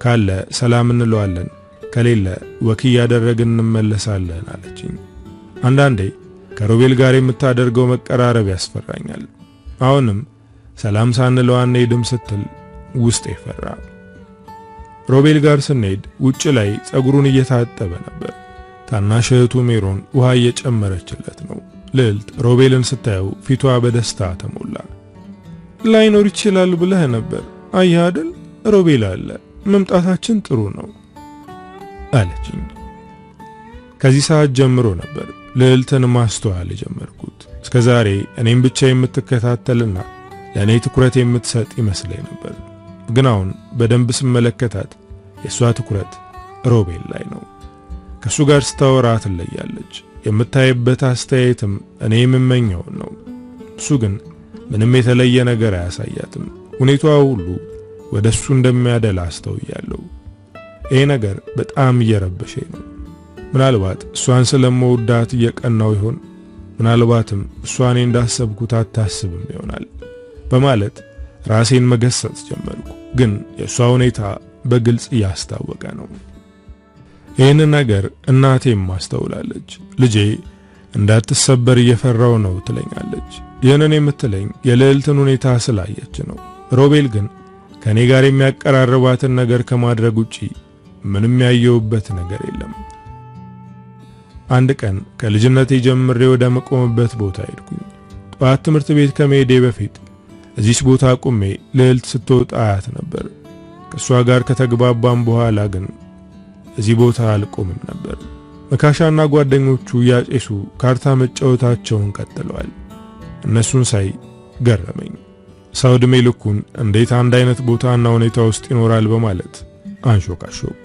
Speaker 1: ካለ ሰላም እንለዋለን፣ ከሌለ ወክ እያደረግን እንመለሳለን አለችኝ። አንዳንዴ ከሮቤል ጋር የምታደርገው መቀራረብ ያስፈራኛል። አሁንም ሰላም ሳንለው አንሄድም ስትል ውስጤ ፈራ። ሮቤል ጋር ስንሄድ ውጭ ላይ ጸጉሩን እየታጠበ ነበር። ታናሽ እህቱ ሜሮን ውሃ እየጨመረችለት ነው። ልዕልት ሮቤልን ስታየው ፊቷ በደስታ ተሞላ። ላይኖር ይችላል ብለህ ነበር፣ አየህ አይደል? ሮቤል አለ፣ መምጣታችን ጥሩ ነው አለችኝ። ከዚህ ሰዓት ጀምሮ ነበር ልዕልትን ማስተዋል የጀመርኩት። እስከዛሬ እኔም ብቻ የምትከታተልና ለእኔ ትኩረት የምትሰጥ ይመስለኝ ነበር። ግን አሁን በደንብ ስመለከታት የእሷ ትኩረት ሮቤል ላይ ነው። ከእሱ ጋር ስታወራ ትለያለች። የምታይበት አስተያየትም እኔ የምመኘው ነው። እሱ ግን ምንም የተለየ ነገር አያሳያትም። ሁኔታዋ ሁሉ ወደ እሱ እንደሚያደላ አስተውያለሁ። ይሄ ነገር በጣም እየረበሸኝ ነው። ምናልባት እሷን ስለመወዳት እየቀናው ይሆን? ምናልባትም እሷ እኔ እንዳሰብኩት አታስብም ይሆናል በማለት ራሴን መገሰጽ ጀመርኩ። ግን የእሷ ሁኔታ በግልጽ እያስታወቀ ነው። ይህን ነገር እናቴም ማስተውላለች። ልጄ እንዳትሰበር እየፈራው ነው ትለኛለች። ይህንን የምትለኝ የልዕልትን ሁኔታ ስላየች ነው። ሮቤል ግን ከኔ ጋር የሚያቀራርባትን ነገር ከማድረግ ውጪ ምንም ያየውበት ነገር የለም። አንድ ቀን ከልጅነቴ ጀምሬ ወደ መቆምበት ቦታ ሄድኩኝ። ጠዋት ትምህርት ቤት ከመሄዴ በፊት እዚች ቦታ ቆሜ ልዕልት ስትወጣ አያት ነበር። ከሷ ጋር ከተግባባም በኋላ ግን እዚህ ቦታ አልቆምም ነበር። መካሻና ጓደኞቹ ያጨሱ ካርታ መጫወታቸውን ቀጥለዋል። እነሱን ሳይ ገረመኝ። ሰው ዕድሜ ልኩን እንዴት አንድ አይነት ቦታና ሁኔታ ውስጥ ይኖራል በማለት አንሾካሾኩ።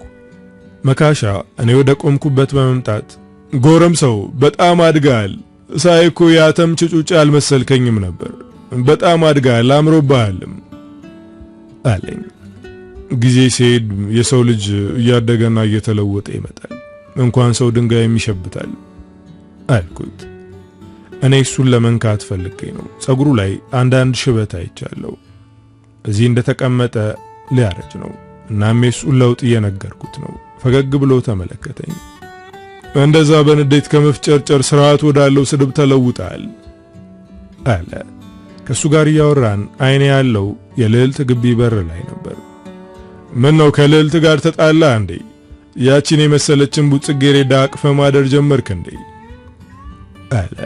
Speaker 1: መካሻ እኔ ወደ ቆምኩበት በመምጣት ጎረምሳው በጣም አድጋል፣ ሳይኮ ያተም ጭጩጭ አልመሰልከኝም ነበር፣ በጣም አድጋል፣ አምሮብሃልም አለኝ። ጊዜ ሲሄድ የሰው ልጅ እያደገና እየተለወጠ ይመጣል፣ እንኳን ሰው ድንጋይም ይሸብታል አልኩት። እኔ እሱን ለመንካት ፈልጌ ነው። ጸጉሩ ላይ አንዳንድ ሽበት አይቻለሁ። እዚህ እንደተቀመጠ ሊያረጅ ነው። እናም የሱን ለውጥ እየነገርኩት ነው። ፈገግ ብሎ ተመለከተኝ። እንደዛ በንዴት ከመፍጨርጨር ስርዓት ወዳለው ስድብ ተለውጣል አለ። ከሱ ጋር እያወራን አይኔ ያለው የልዕልት ግቢ በር ላይ ነበር። ምን ነው ከልዕልት ጋር ተጣላ እንዴ? ያቺን የመሰለችን ቡጽጌሬዳ አቅፈ ማደር ጀመርክ እንዴ? አለ።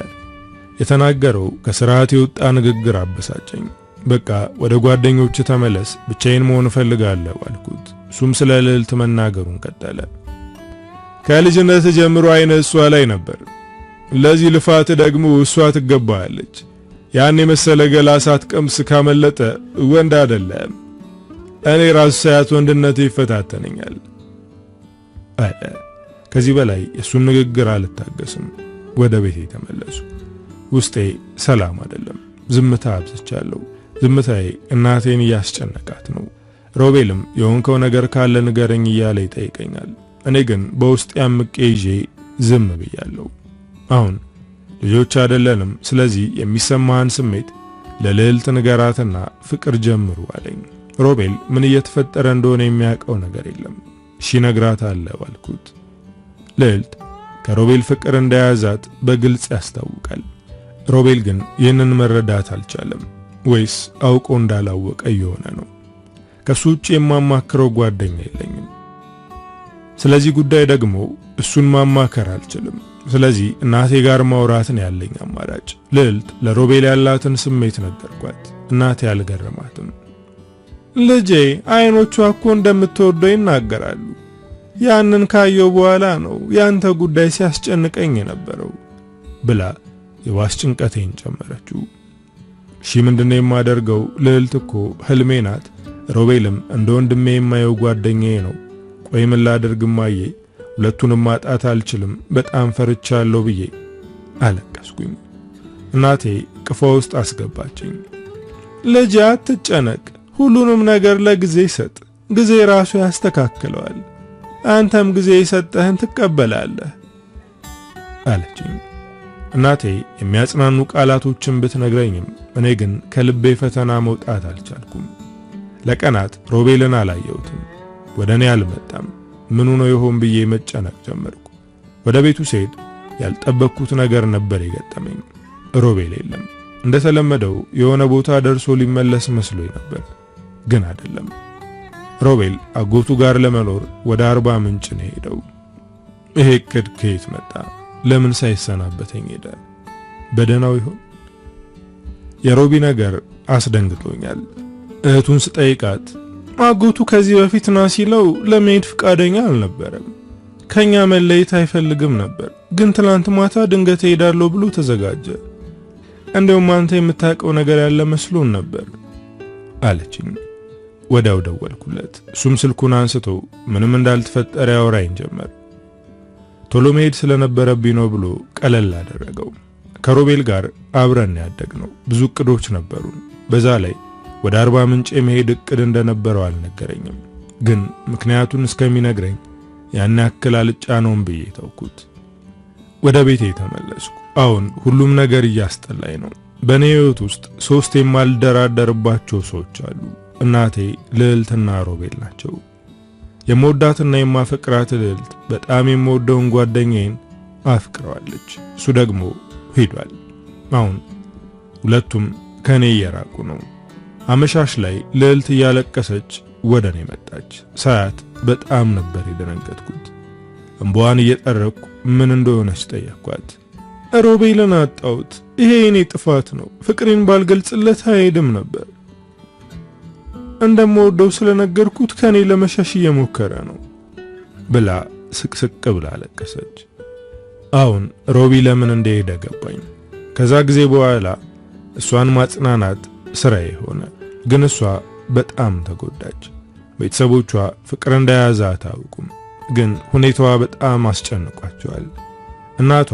Speaker 1: የተናገረው ከስርዓት የወጣ ንግግር አበሳጨኝ። በቃ ወደ ጓደኞች ተመለስ፣ ብቻዬን መሆን እፈልጋለሁ አልኩት። እሱም ስለ ልዕልት መናገሩን ቀጠለ። ከልጅነት ጀምሮ አይነ እሷ ላይ ነበር። ለዚህ ልፋት ደግሞ እሷ ትገባለች። ያን የመሰለ ገላ ሳትቀምስ ካመለጠ ወንድ አይደለም። እኔ ራሱ ሳያት ወንድነቴ ይፈታተነኛል አለ። ከዚህ በላይ የሱን ንግግር አልታገስም። ወደ ቤቴ ተመለሱ። ውስጤ ሰላም አይደለም። ዝምታ አብዝቻለሁ። ዝምታዬ እናቴን እያስጨነቃት ነው። ሮቤልም የሆንከው ነገር ካለ ንገረኝ እያለ ይጠይቀኛል። እኔ ግን በውስጥ ያምቄ ይዤ ዝም ብያለሁ። አሁን ልጆች አይደለንም፣ ስለዚህ የሚሰማህን ስሜት ለልዕልት ንገራትና ፍቅር ጀምሩ አለኝ። ሮቤል ምን እየተፈጠረ እንደሆነ የሚያውቀው ነገር የለም። እሺ እነግራታለሁ አልኩት። ልዕልት ከሮቤል ፍቅር እንደያዛት በግልጽ ያስታውቃል። ሮቤል ግን ይህንን መረዳት አልቻለም፣ ወይስ አውቆ እንዳላወቀ እየሆነ ነው። ከሱ ውጭ የማማክረው ጓደኛ የለኝም። ስለዚህ ጉዳይ ደግሞ እሱን ማማከር አልችልም። ስለዚህ እናቴ ጋር ማውራትን ያለኝ አማራጭ። ልዕልት ለሮቤል ያላትን ስሜት ነገርኳት። እናቴ አልገረማትም። ልጄ አይኖቿ እኮ እንደምትወደው ይናገራሉ። ያንን ካየው በኋላ ነው ያንተ ጉዳይ ሲያስጨንቀኝ የነበረው ብላ የዋስ ጭንቀቴን ጨመረችው። እሺ ምንድነው የማደርገው? ልዕልት እኮ ህልሜ ናት። ሮቤልም እንደ ወንድሜ የማየው ጓደኛዬ ነው። ቆይ ምን ላድርግ እማዬ? ሁለቱንም ማጣት አልችልም፣ በጣም ፈርቻለሁ ብዬ አለቀስኩኝ። እናቴ ቅፏ ውስጥ አስገባችኝ። ልጅ አትጨነቅ፣ ሁሉንም ነገር ለጊዜ ሰጥ፣ ጊዜ ራሱ ያስተካክለዋል። አንተም ጊዜ የሰጠህን ትቀበላለህ አለችኝ። እናቴ የሚያጽናኑ ቃላቶችን ብትነግረኝም እኔ ግን ከልቤ ፈተና መውጣት አልቻልኩም። ለቀናት ሮቤልን አላየሁትም። ወደ እኔ አልመጣም። ምኑ ነው ይሆን ብዬ መጨነቅ ጀመርኩ። ወደ ቤቱ ስሄድ ያልጠበቅኩት ነገር ነበር የገጠመኝ። ሮቤል የለም። እንደተለመደው የሆነ ቦታ ደርሶ ሊመለስ መስሎኝ ነበር፣ ግን አይደለም። ሮቤል አጎቱ ጋር ለመኖር ወደ አርባ ምንጭ ነው ሄደው። ይሄ እቅድ ከየት መጣ? ለምን ሳይሰናበተኝ ሄደ? በደህናው ይሆን? የሮቢ ነገር አስደንግጦኛል። እህቱን ስጠይቃት አጎቱ ከዚህ በፊት ና ሲለው ለመሄድ ፍቃደኛ አልነበረም። ከኛ መለየት አይፈልግም ነበር፣ ግን ትላንት ማታ ድንገት ሄዳለሁ ብሎ ተዘጋጀ። እንደውም አንተ የምታውቀው ነገር ያለ መስሎን ነበር አለችኝ። ወዲያው ደወልኩለት። እሱም ስልኩን አንስቶ ምንም እንዳልተፈጠረ ያወራኝ ጀመር። ቶሎ መሄድ ስለነበረብኝ ነው ብሎ ቀለል አደረገው። ከሮቤል ጋር አብረን ያደግነው ብዙ እቅዶች ነበሩን። በዛ ላይ ወደ አርባ ምንጭ የመሄድ እቅድ እንደነበረው አልነገረኝም። ግን ምክንያቱን እስከሚነግረኝ ያን ያክል አልጫነውም ብዬ ተውኩት። ወደ ቤቴ ተመለስኩ። አሁን ሁሉም ነገር እያስጠላኝ ነው። በእኔ ሕይወት ውስጥ ሶስት የማልደራደርባቸው ሰዎች አሉ። እናቴ፣ ልዕልትና ሮቤል ናቸው። የምወዳትና የማፈቅራት ልዕልት በጣም የምወደውን ጓደኛዬን አፍቅረዋለች። እሱ ደግሞ ሄዷል። አሁን ሁለቱም ከኔ እየራቁ ነው። አመሻሽ ላይ ልዕልት እያለቀሰች ወደ እኔ መጣች። ሳያት በጣም ነበር የደነገጥኩት። እንባዋን እየጠረኩ ምን እንደሆነች ጠየቅኳት። ሮቤልን አጣሁት። ይሄ የኔ ጥፋት ነው። ፍቅሬን ባልገልጽለት አይሄድም ነበር። እንደምወደው ስለነገርኩት ከኔ ለመሸሽ እየሞከረ ነው ብላ ስቅስቅ ብላ አለቀሰች። አሁን ሮቢ ለምን እንደሄደ ገባኝ። ከዛ ጊዜ በኋላ እሷን ማጽናናት ስራዬ ሆነ። ግን እሷ በጣም ተጎዳች። ቤተሰቦቿ ፍቅር እንደያዘ አታውቁም፣ ግን ሁኔታዋ በጣም አስጨንቋቸዋል። እናቷ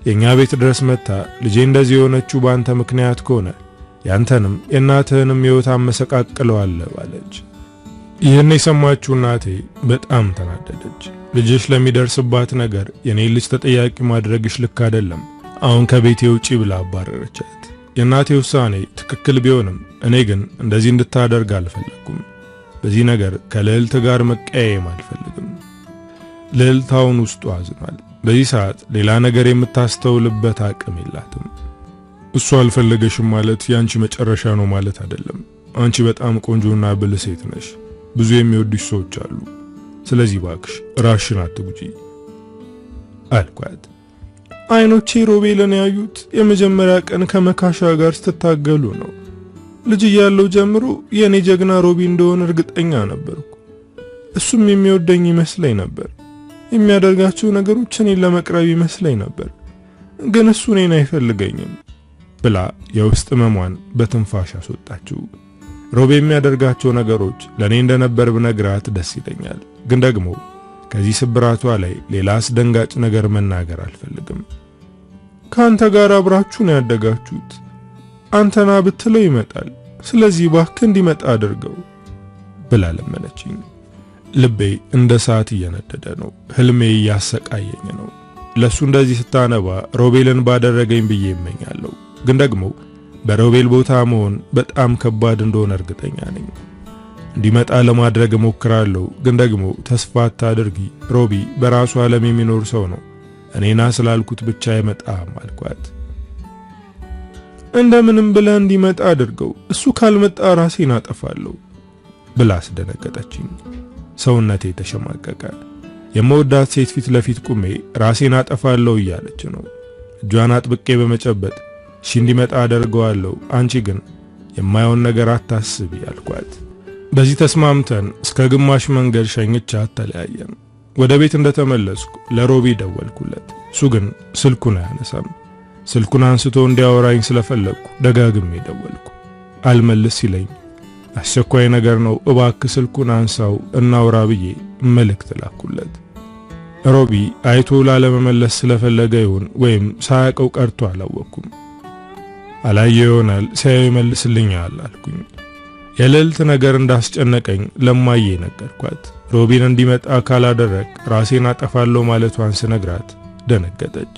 Speaker 1: የኛ ቤት ድረስ መጣ ልጄ እንደዚህ የሆነችው ባንተ ምክንያት ከሆነ ያንተንም የእናትህንም ሕይወት አመሰቃቅለዋለሁ አለች። ይህን የሰማችው እናቴ በጣም ተናደደች። ልጅሽ ለሚደርስባት ነገር የኔ ልጅ ተጠያቂ ማድረግሽ ልክ አይደለም፣ አሁን ከቤቴ ውጪ ብላ አባረረቻት። የእናቴ ውሳኔ ትክክል ቢሆንም እኔ ግን እንደዚህ እንድታደርግ አልፈለኩም። በዚህ ነገር ከልዕልት ጋር መቀያየም አልፈልግም። ልዕልት አሁን ውስጡ አዝኗል። በዚህ ሰዓት ሌላ ነገር የምታስተውልበት አቅም የላትም። እሱ አልፈለገሽም ማለት ያንቺ መጨረሻ ነው ማለት አይደለም። አንቺ በጣም ቆንጆና ብልህ ሴት ነሽ። ብዙ የሚወዱሽ ሰዎች አሉ። ስለዚህ ባክሽ ራስሽን አትጉጂ አልኳት። አይኖቼ ሮቤልን ያዩት የመጀመሪያ ቀን ከመካሻ ጋር ስትታገሉ ነው። ልጅ እያለሁ ጀምሮ የኔ ጀግና ሮቢ እንደሆነ እርግጠኛ ነበርኩ። እሱም የሚወደኝ ይመስለኝ ነበር። የሚያደርጋቸው ነገሮች እኔን ለመቅረብ ይመስለኝ ነበር። ግን እሱ እኔን አይፈልገኝም ብላ የውስጥ መሟን በትንፋሽ አስወጣችው። ሮቤ የሚያደርጋቸው ነገሮች ለኔ እንደነበር ብነግራት ደስ ይለኛል። ግን ደግሞ ከዚህ ስብራቷ ላይ ሌላ አስደንጋጭ ነገር መናገር አልፈልግም። ካንተ ጋር አብራችሁ ነው ያደጋችሁት። አንተና ብትለው ይመጣል። ስለዚህ እባክህ እንዲመጣ አድርገው ብላ ለመነችኝ። ልቤ እንደ ሰዓት እየነደደ ነው። ህልሜ እያሰቃየኝ ነው። ለሱ እንደዚህ ስታነባ ሮቤልን ባደረገኝ ብዬ እመኛለሁ። ግን ደግሞ በሮቤል ቦታ መሆን በጣም ከባድ እንደሆነ እርግጠኛ ነኝ። እንዲመጣ ለማድረግ ሞክራለሁ፣ ግን ደግሞ ተስፋ አታድርጊ። ሮቢ በራሱ ዓለም የሚኖር ሰው ነው። እኔና ስላልኩት ብቻ አይመጣም አልኳት። እንደምንም ብለህ እንዲመጣ አድርገው፣ እሱ ካልመጣ ራሴን አጠፋለሁ ብላ አስደነገጠችኝ። ሰውነቴ ተሸማቀቀ። የምወዳት ሴት ፊት ለፊት ቁሜ ራሴን አጠፋለሁ እያለች ነው። እጇን አጥብቄ በመጨበጥ እሺ እንዲመጣ አደርገዋለሁ፣ አንቺ ግን የማይሆን ነገር አታስቢ አልኳት። በዚህ ተስማምተን እስከ ግማሽ መንገድ ሸኝቻት ተለያየን። ወደ ቤት እንደተመለስኩ ለሮቢ ደወልኩለት። እሱ ግን ስልኩን አያነሳም። ስልኩን አንስቶ እንዲያወራኝ ስለፈለግኩ ደጋግሜ ደወልኩ። አልመልስ ሲለኝ አስቸኳይ ነገር ነው እባክህ ስልኩን አንሳው እናውራ ብዬ መልእክት ላኩለት። ሮቢ አይቶ ላለመመለስ ስለፈለገ ይሁን ወይም ሳያውቀው ቀርቶ አላወቅኩም። አላየ ይሆናል ሲያየው ይመልስልኛል አልኩኝ። የልዕልት ነገር እንዳስጨነቀኝ ለማዬ ነገርኳት። ሮቢን እንዲመጣ ካላደረግ ራሴን አጠፋለሁ ማለቷን ስነግራት ደነገጠች።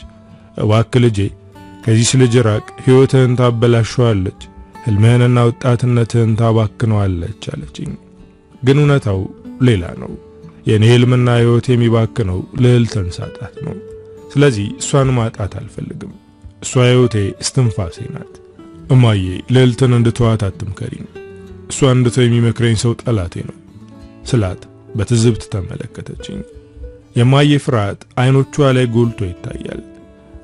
Speaker 1: እባክህ ልጄ ከዚህ ልጅ ራቅ፣ ሕይወትህን ታበላሸዋለች፣ ህልምህንና ወጣትነትህን ታባክነዋለች አለችኝ። ግን እውነታው ሌላ ነው። የኔ ህልምና ሕይወት የሚባክነው ልዕልትን ሳጣት ነው። ስለዚህ እሷን ማጣት አልፈልግም። እሷ ሕይወቴ እስትንፋሴ ናት። እማዬ ልዕልትን እንድተዋት አትምከሪኝ። እሷን እንድተው የሚመክረኝ ሰው ጠላቴ ነው ስላት በትዝብት ተመለከተችኝ። የማዬ ፍርሃት አይኖቿ ላይ ጎልቶ ይታያል።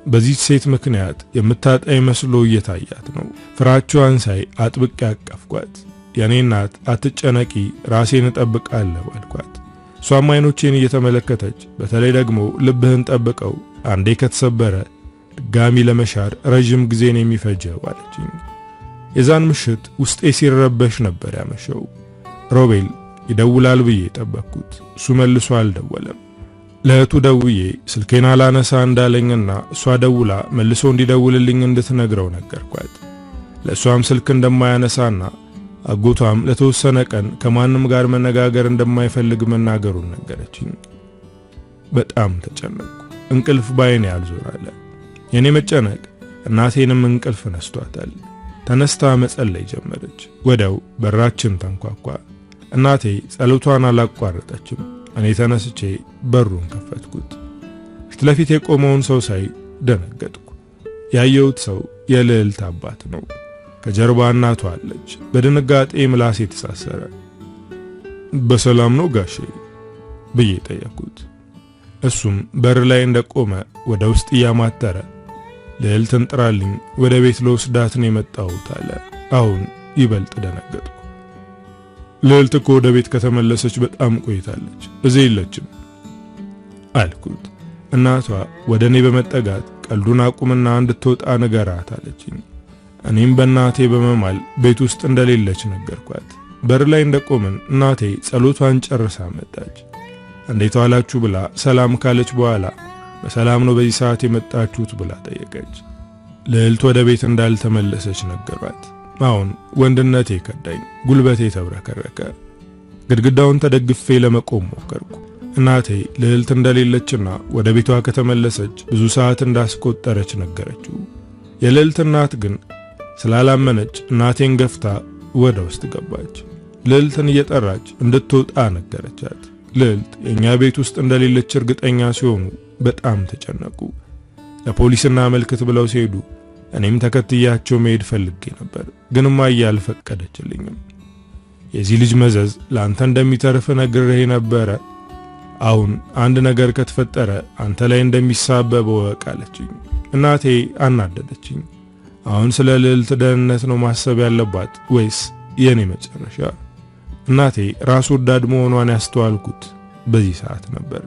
Speaker 1: በዚህ ሴት ምክንያት የምታጣይ መስሎ እየታያት ነው። ፍራቿን ሳይ አጥብቄ አቀፍኳት። የኔ እናት አትጨነቂ፣ ራሴን እጠብቃለሁ አልኳት። እሷም አይኖቼን እየተመለከተች በተለይ ደግሞ ልብህን ጠብቀው፣ አንዴ ከተሰበረ ድጋሚ ለመሻር ረጅም ጊዜን የሚፈጀው አለችኝ። የዛን ምሽት ውስጤ ሲረበሽ ነበር ያመሸው። ሮቤል ይደውላል ብዬ ጠበቅኩት። እሱ መልሶ አልደወለም። ለእህቱ ደውዬ ስልኬን አላነሳ እንዳለኝና እሷ ደውላ መልሶ እንዲደውልልኝ እንድትነግረው ነገርኳት። ለእሷም ስልክ እንደማያነሳና አጎቷም ለተወሰነ ቀን ከማንም ጋር መነጋገር እንደማይፈልግ መናገሩን ነገረችኝ። በጣም ተጨነቅኩ። እንቅልፍ ባይኔ አልዞራለ። የኔ መጨነቅ እናቴንም እንቅልፍ ነስቷታል። ተነስታ መጸለይ ጀመረች። ወዲያው በራችን ተንኳኳ። እናቴ ጸሎቷን አላቋረጠችም። እኔ ተነስቼ በሩን ከፈትኩት። ፊት ለፊት የቆመውን ሰው ሳይ ደነገጥኩ። ያየሁት ሰው የልዕልት አባት ነው። ከጀርባ እናቷ አለች። በድንጋጤ ምላሴ ተሳሰረ። በሰላም ነው ጋሼ ብዬ ጠየቅኩት። እሱም በር ላይ እንደቆመ ወደ ውስጥ እያማተረ ልዕልትን ጥራልኝ፣ ወደ ቤት ለወስዳት ነው የመጣሁት አለ። አሁን ይበልጥ ደነገጥኩ። ልዕልት እኮ ወደ ቤት ከተመለሰች በጣም ቆይታለች፣ እዚህ የለችም አልኩት። እናቷ ወደ እኔ በመጠጋት ቀልዱን አቁምና እንድትወጣ ንገራት አለችኝ። እኔም በእናቴ በመማል ቤት ውስጥ እንደሌለች ነገርኳት። በር ላይ እንደቆምን እናቴ ጸሎቷን ጨርሳ መጣች። እንዴት ዋላችሁ ብላ ሰላም ካለች በኋላ በሰላም ነው በዚህ ሰዓት የመጣችሁት ብላ ጠየቀች። ልዕልት ወደ ቤት እንዳልተመለሰች ነገሯት። አሁን ወንድነቴ ከዳኝ፣ ጉልበቴ ተብረከረከ። ግድግዳውን ተደግፌ ለመቆም ሞከርኩ። እናቴ ልዕልት እንደሌለችና ወደ ቤቷ ከተመለሰች ብዙ ሰዓት እንዳስቆጠረች ነገረችው። የልዕልት እናት ግን ስላላመነች እናቴን ገፍታ ወደ ውስጥ ገባች። ልዕልትን እየጠራች እንድትወጣ ነገረቻት። ልዕልት የኛ ቤት ውስጥ እንደሌለች እርግጠኛ ሲሆኑ በጣም ተጨነቁ። ለፖሊስና መልክት ብለው ሲሄዱ እኔም ተከትያቸው መሄድ ፈልጌ ነበር፣ ግን እማዬ አልፈቀደችልኝም። የዚህ ልጅ መዘዝ ላንተ እንደሚተርፍ ነግሬህ ነበር። አሁን አንድ ነገር ከተፈጠረ አንተ ላይ እንደሚሳበብ ወቅ አለችኝ። እናቴ አናደደችኝ። አሁን ስለ ልዕልት ደህንነት ነው ማሰብ ያለባት ወይስ የኔ መጨረሻ? እናቴ ራስ ወዳድ መሆኗን ያስተዋልኩት በዚህ ሰዓት ነበር።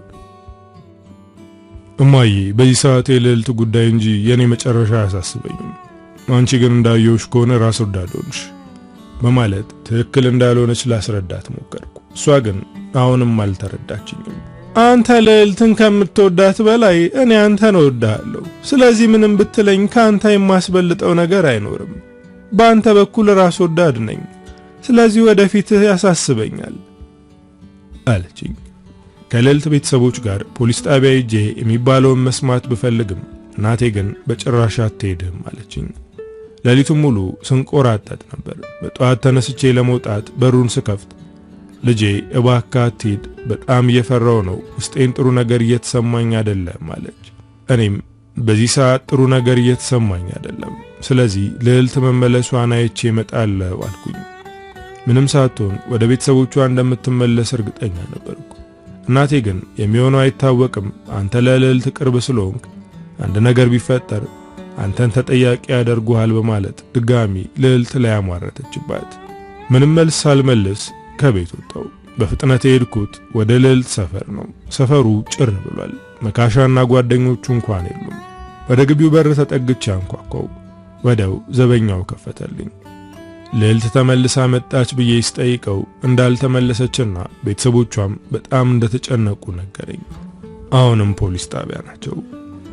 Speaker 1: እማዬ በዚህ ሰዓት የልዕልት ጉዳይ እንጂ የኔ መጨረሻ አያሳስበኝም። አንቺ ግን እንዳየውሽ ከሆነ ራስ ወዳድ ሆንሽ በማለት ትክክል እንዳልሆነች ላስረዳት ሞከርኩ። እሷ ግን አሁንም አልተረዳችኝም። አንተ ልዕልትን ከምትወዳት በላይ እኔ አንተን እወድሃለሁ። ስለዚህ ምንም ብትለኝ ካንተ የማስበልጠው ነገር አይኖርም። በአንተ በኩል ራስ ወዳድ ነኝ። ስለዚህ ወደፊትህ ያሳስበኛል አለችኝ። ከልዕልት ቤተሰቦች ጋር ፖሊስ ጣቢያ ሄጄ የሚባለውን መስማት ብፈልግም እናቴ ግን በጭራሽ አትሄድም አለችኝ። ሌሊቱን ሙሉ ስንቆራጠጥ ነበር። በጠዋት ተነስቼ ለመውጣት በሩን ስከፍት ልጄ እባክህ አትሂድ፣ በጣም እየፈራው ነው፣ ውስጤን ጥሩ ነገር እየተሰማኝ አይደለም አለች። እኔም በዚህ ሰዓት ጥሩ ነገር እየተሰማኝ አይደለም፣ ስለዚህ ልዕልት መመለሷን አይቼ እመጣለሁ አልኩኝ። ምንም ሳትሆን ወደ ቤተሰቦቿ እንደምትመለስ እርግጠኛ ነበርኩ። እናቴ ግን የሚሆነው አይታወቅም፣ አንተ ለልዕልት ቅርብ ስለሆንክ አንድ ነገር ቢፈጠር አንተን ተጠያቂ ያደርጉሃል በማለት ድጋሚ ልዕልት ላይ አሟረተችባት። ምንም መልስ ሳልመልስ ከቤት ወጣሁ። በፍጥነት የሄድኩት ወደ ልዕልት ሰፈር ነው። ሰፈሩ ጭር ብሏል። መካሻና ጓደኞቹ እንኳን የሉም። ወደ ግቢው በር ተጠግቼ አንኳኳው። ወዲያው ዘበኛው ከፈተልኝ። ልዕልት ተመልሳ መጣች ብዬ ስጠይቀው እንዳልተመለሰችና ቤተሰቦቿም በጣም እንደተጨነቁ ነገረኝ። አሁንም ፖሊስ ጣቢያ ናቸው።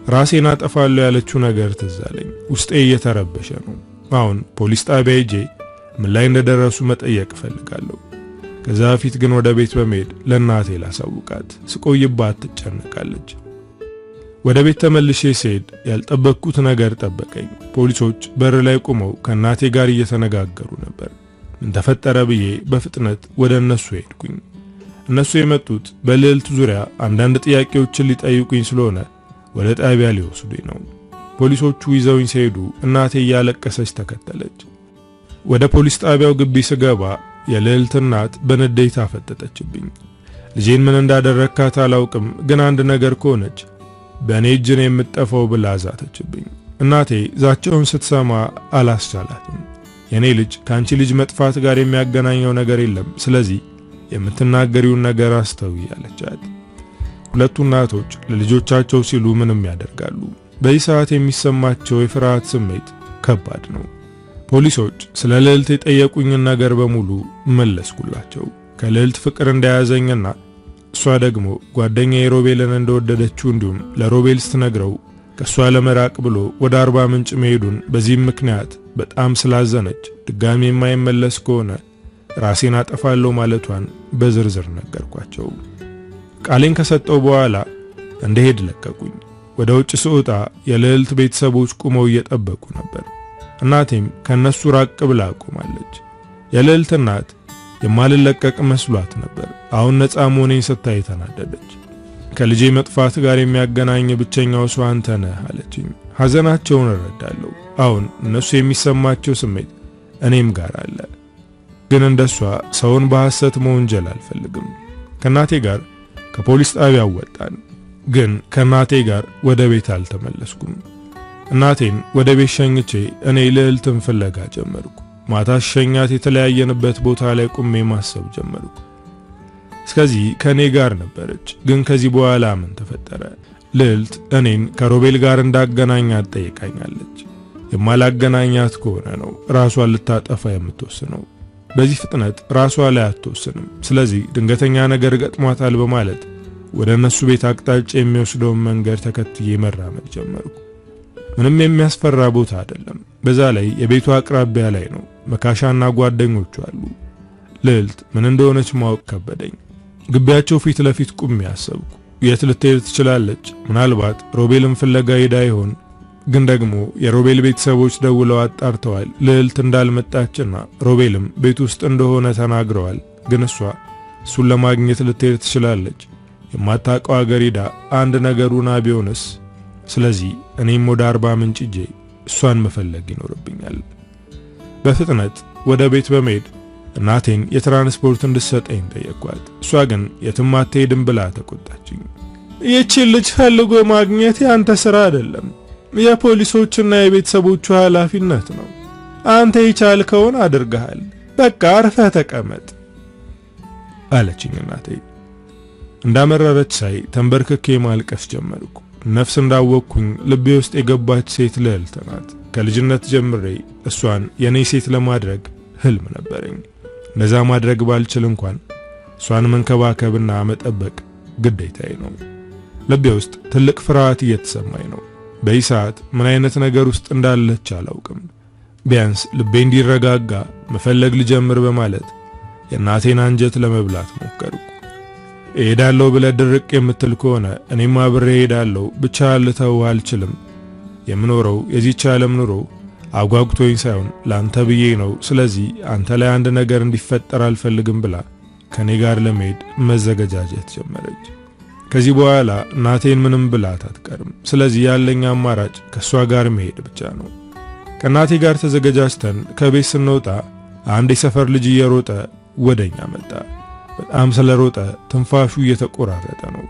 Speaker 1: ራሴን አጠፋለሁ ያለችው ነገር ትዝ አለኝ። ውስጤ እየተረበሸ ነው። አሁን ፖሊስ ጣቢያ ሄጄ ምን ላይ እንደደረሱ መጠየቅ እፈልጋለሁ። ከዛ በፊት ግን ወደ ቤት በመሄድ ለእናቴ ላሳውቃት። ስቆይባት ትጨነቃለች። ወደ ቤት ተመልሼ ስሄድ ያልጠበቅኩት ነገር ጠበቀኝ። ፖሊሶች በር ላይ ቆመው ከእናቴ ጋር እየተነጋገሩ ነበር። ምን ተፈጠረ ብዬ በፍጥነት ወደ እነሱ ሄድኩኝ። እነሱ የመጡት በልዕልት ዙሪያ አንዳንድ ጥያቄዎችን ሊጠይቁኝ ስለሆነ ወደ ጣቢያ ሊወስዱኝ ነው። ፖሊሶቹ ይዘውኝ ሲሄዱ እናቴ እያለቀሰች ተከተለች። ወደ ፖሊስ ጣቢያው ግቢ ስገባ የልዕልት እናት በንዴት አፈጠጠችብኝ። ልጄን ምን እንዳደረካት አላውቅም፣ ግን አንድ ነገር ከሆነች በእኔ እጅ ነው የምትጠፋው ብላ ዛተችብኝ። እናቴ ዛቻውን ስትሰማ አላስቻላትም። የኔ ልጅ ካንቺ ልጅ መጥፋት ጋር የሚያገናኘው ነገር የለም፣ ስለዚህ የምትናገሪውን ነገር አስተውይ አለቻት። ሁለቱ እናቶች ለልጆቻቸው ሲሉ ምንም ያደርጋሉ። በዚህ ሰዓት የሚሰማቸው የፍርሃት ስሜት ከባድ ነው። ፖሊሶች ስለ ልዕልት የጠየቁኝን ነገር በሙሉ መለስኩላቸው። ከልዕልት ፍቅር እንደያዘኝና እሷ ደግሞ ጓደኛዬ ሮቤልን እንደወደደችው እንዲሁም ለሮቤል ስትነግረው ከሷ ለመራቅ ብሎ ወደ አርባ ምንጭ መሄዱን በዚህም ምክንያት በጣም ስላዘነች ድጋሚ የማይመለስ ከሆነ ራሴን አጠፋለሁ ማለቷን በዝርዝር ነገርኳቸው። ቃሌን ከሰጠው በኋላ እንደሄድ ለቀቁኝ። ወደ ውጭ ስወጣ የልዕልት ቤተሰቦች ቆመው እየጠበቁ ነበር። እናቴም ከነሱ ራቅ ብላ ቆማለች። የልዕልት እናት የማልለቀቅ መስሏት ነበር። አሁን ነፃ መሆኔን ስታይ ተናደደች። ከልጄ መጥፋት ጋር የሚያገናኝ ብቸኛው ሰው አንተ ነህ አለችኝ። ሐዘናቸውን እረዳለሁ። አሁን እነሱ የሚሰማቸው ስሜት እኔም ጋር አለ። ግን እንደሷ ሰውን በሐሰት መወንጀል አልፈልግም። ከናቴ ጋር ከፖሊስ ጣቢያ ወጣን። ግን ከናቴ ጋር ወደ ቤት አልተመለስኩም። እናቴን ወደ ቤት ሸኝቼ እኔ ልዕልትን ፍለጋ ጀመርኩ። ማታ ሸኛት የተለያየንበት ቦታ ላይ ቁሜ ማሰብ ጀመርኩ። እስከዚህ ከኔ ጋር ነበረች። ግን ከዚህ በኋላ ምን ተፈጠረ? ልዕልት እኔን ከሮቤል ጋር እንዳገናኛት ጠይቃኛለች። የማላገናኛት ከሆነ ነው ራሷን ልታጠፋ የምትወስነው። በዚህ ፍጥነት ራሷ ላይ አትወስንም። ስለዚህ ድንገተኛ ነገር ገጥሟታል በማለት ወደ እነሱ ቤት አቅጣጫ የሚወስደውን መንገድ ተከትዬ መራመድ ጀመርኩ። ምንም የሚያስፈራ ቦታ አይደለም። በዛ ላይ የቤቱ አቅራቢያ ላይ ነው። መካሻና ጓደኞቹ አሉ። ልዕልት ምን እንደሆነች ማወቅ ከበደኝ። ግቢያቸው ፊት ለፊት ቁሜ አሰብኩ። የት ልትሄድ ትችላለች? ምናልባት ሮቤልን ፍለጋ ሄዳ ይሆን? ግን ደግሞ የሮቤል ቤተሰቦች ደውለው አጣርተዋል ልዕልት እንዳልመጣችና ሮቤልም ቤት ውስጥ እንደሆነ ተናግረዋል። ግን እሱን ለማግኘት ልትሄድ ትችላለች። የማታውቀው ሀገር ሄዳ አንድ ነገሩና ቢሆንስ? ስለዚህ እኔም ወደ አርባ ምንጭ ሄጄ እሷን መፈለግ ይኖርብኛል። በፍጥነት ወደ ቤት በመሄድ እናቴን የትራንስፖርት እንድትሰጠኝ ጠየቅኳት። እሷ ግን የትም አትሄድም ብላ ተቆጣችኝ። ይህችን ልጅ ፈልጎ ማግኘት ያንተ ስራ አይደለም፣ የፖሊሶችና የቤተሰቦቹ ኃላፊነት ነው። አንተ የቻልከውን አድርገሃል። በቃ አርፈህ ተቀመጥ አለችኝ እናቴ። እንዳመረረች ሳይ ተንበርክኬ ማልቀስ ጀመርኩ። ነፍስ እንዳወቅኩኝ ልቤ ውስጥ የገባች ሴት ልዕልት ናት። ከልጅነት ጀምሬ እሷን የኔ ሴት ለማድረግ ህልም ነበረኝ። እንደዛ ማድረግ ባልችል እንኳን እሷን መንከባከብና መጠበቅ ግዴታዬ ነው። ልቤ ውስጥ ትልቅ ፍርሃት እየተሰማኝ ነው። በዚህ ሰዓት ምን አይነት ነገር ውስጥ እንዳለች አላውቅም። ቢያንስ ልቤ እንዲረጋጋ መፈለግ ልጀምር በማለት የእናቴን አንጀት ለመብላት ሞከርኩ። እሄዳለሁ ብለህ ድርቅ የምትል ከሆነ እኔም አብሬ እሄዳለሁ። ብቻ ልተው አልችልም። የምኖረው የዚህች ዓለም ኑሮ አጓጉቶኝ ሳይሆን ላንተ ብዬ ነው። ስለዚህ አንተ ላይ አንድ ነገር እንዲፈጠር አልፈልግም ብላ ከኔ ጋር ለመሄድ መዘገጃጀት ጀመረች። ከዚህ በኋላ እናቴን ምንም ብላት አትቀርም። ስለዚህ ያለኝ አማራጭ ከሷ ጋር መሄድ ብቻ ነው። ከእናቴ ጋር ተዘገጃጅተን ከቤት ስንወጣ አንድ የሰፈር ልጅ እየሮጠ ወደኛ መጣ። በጣም ስለሮጠ ትንፋሹ እየተቆራረጠ ነው።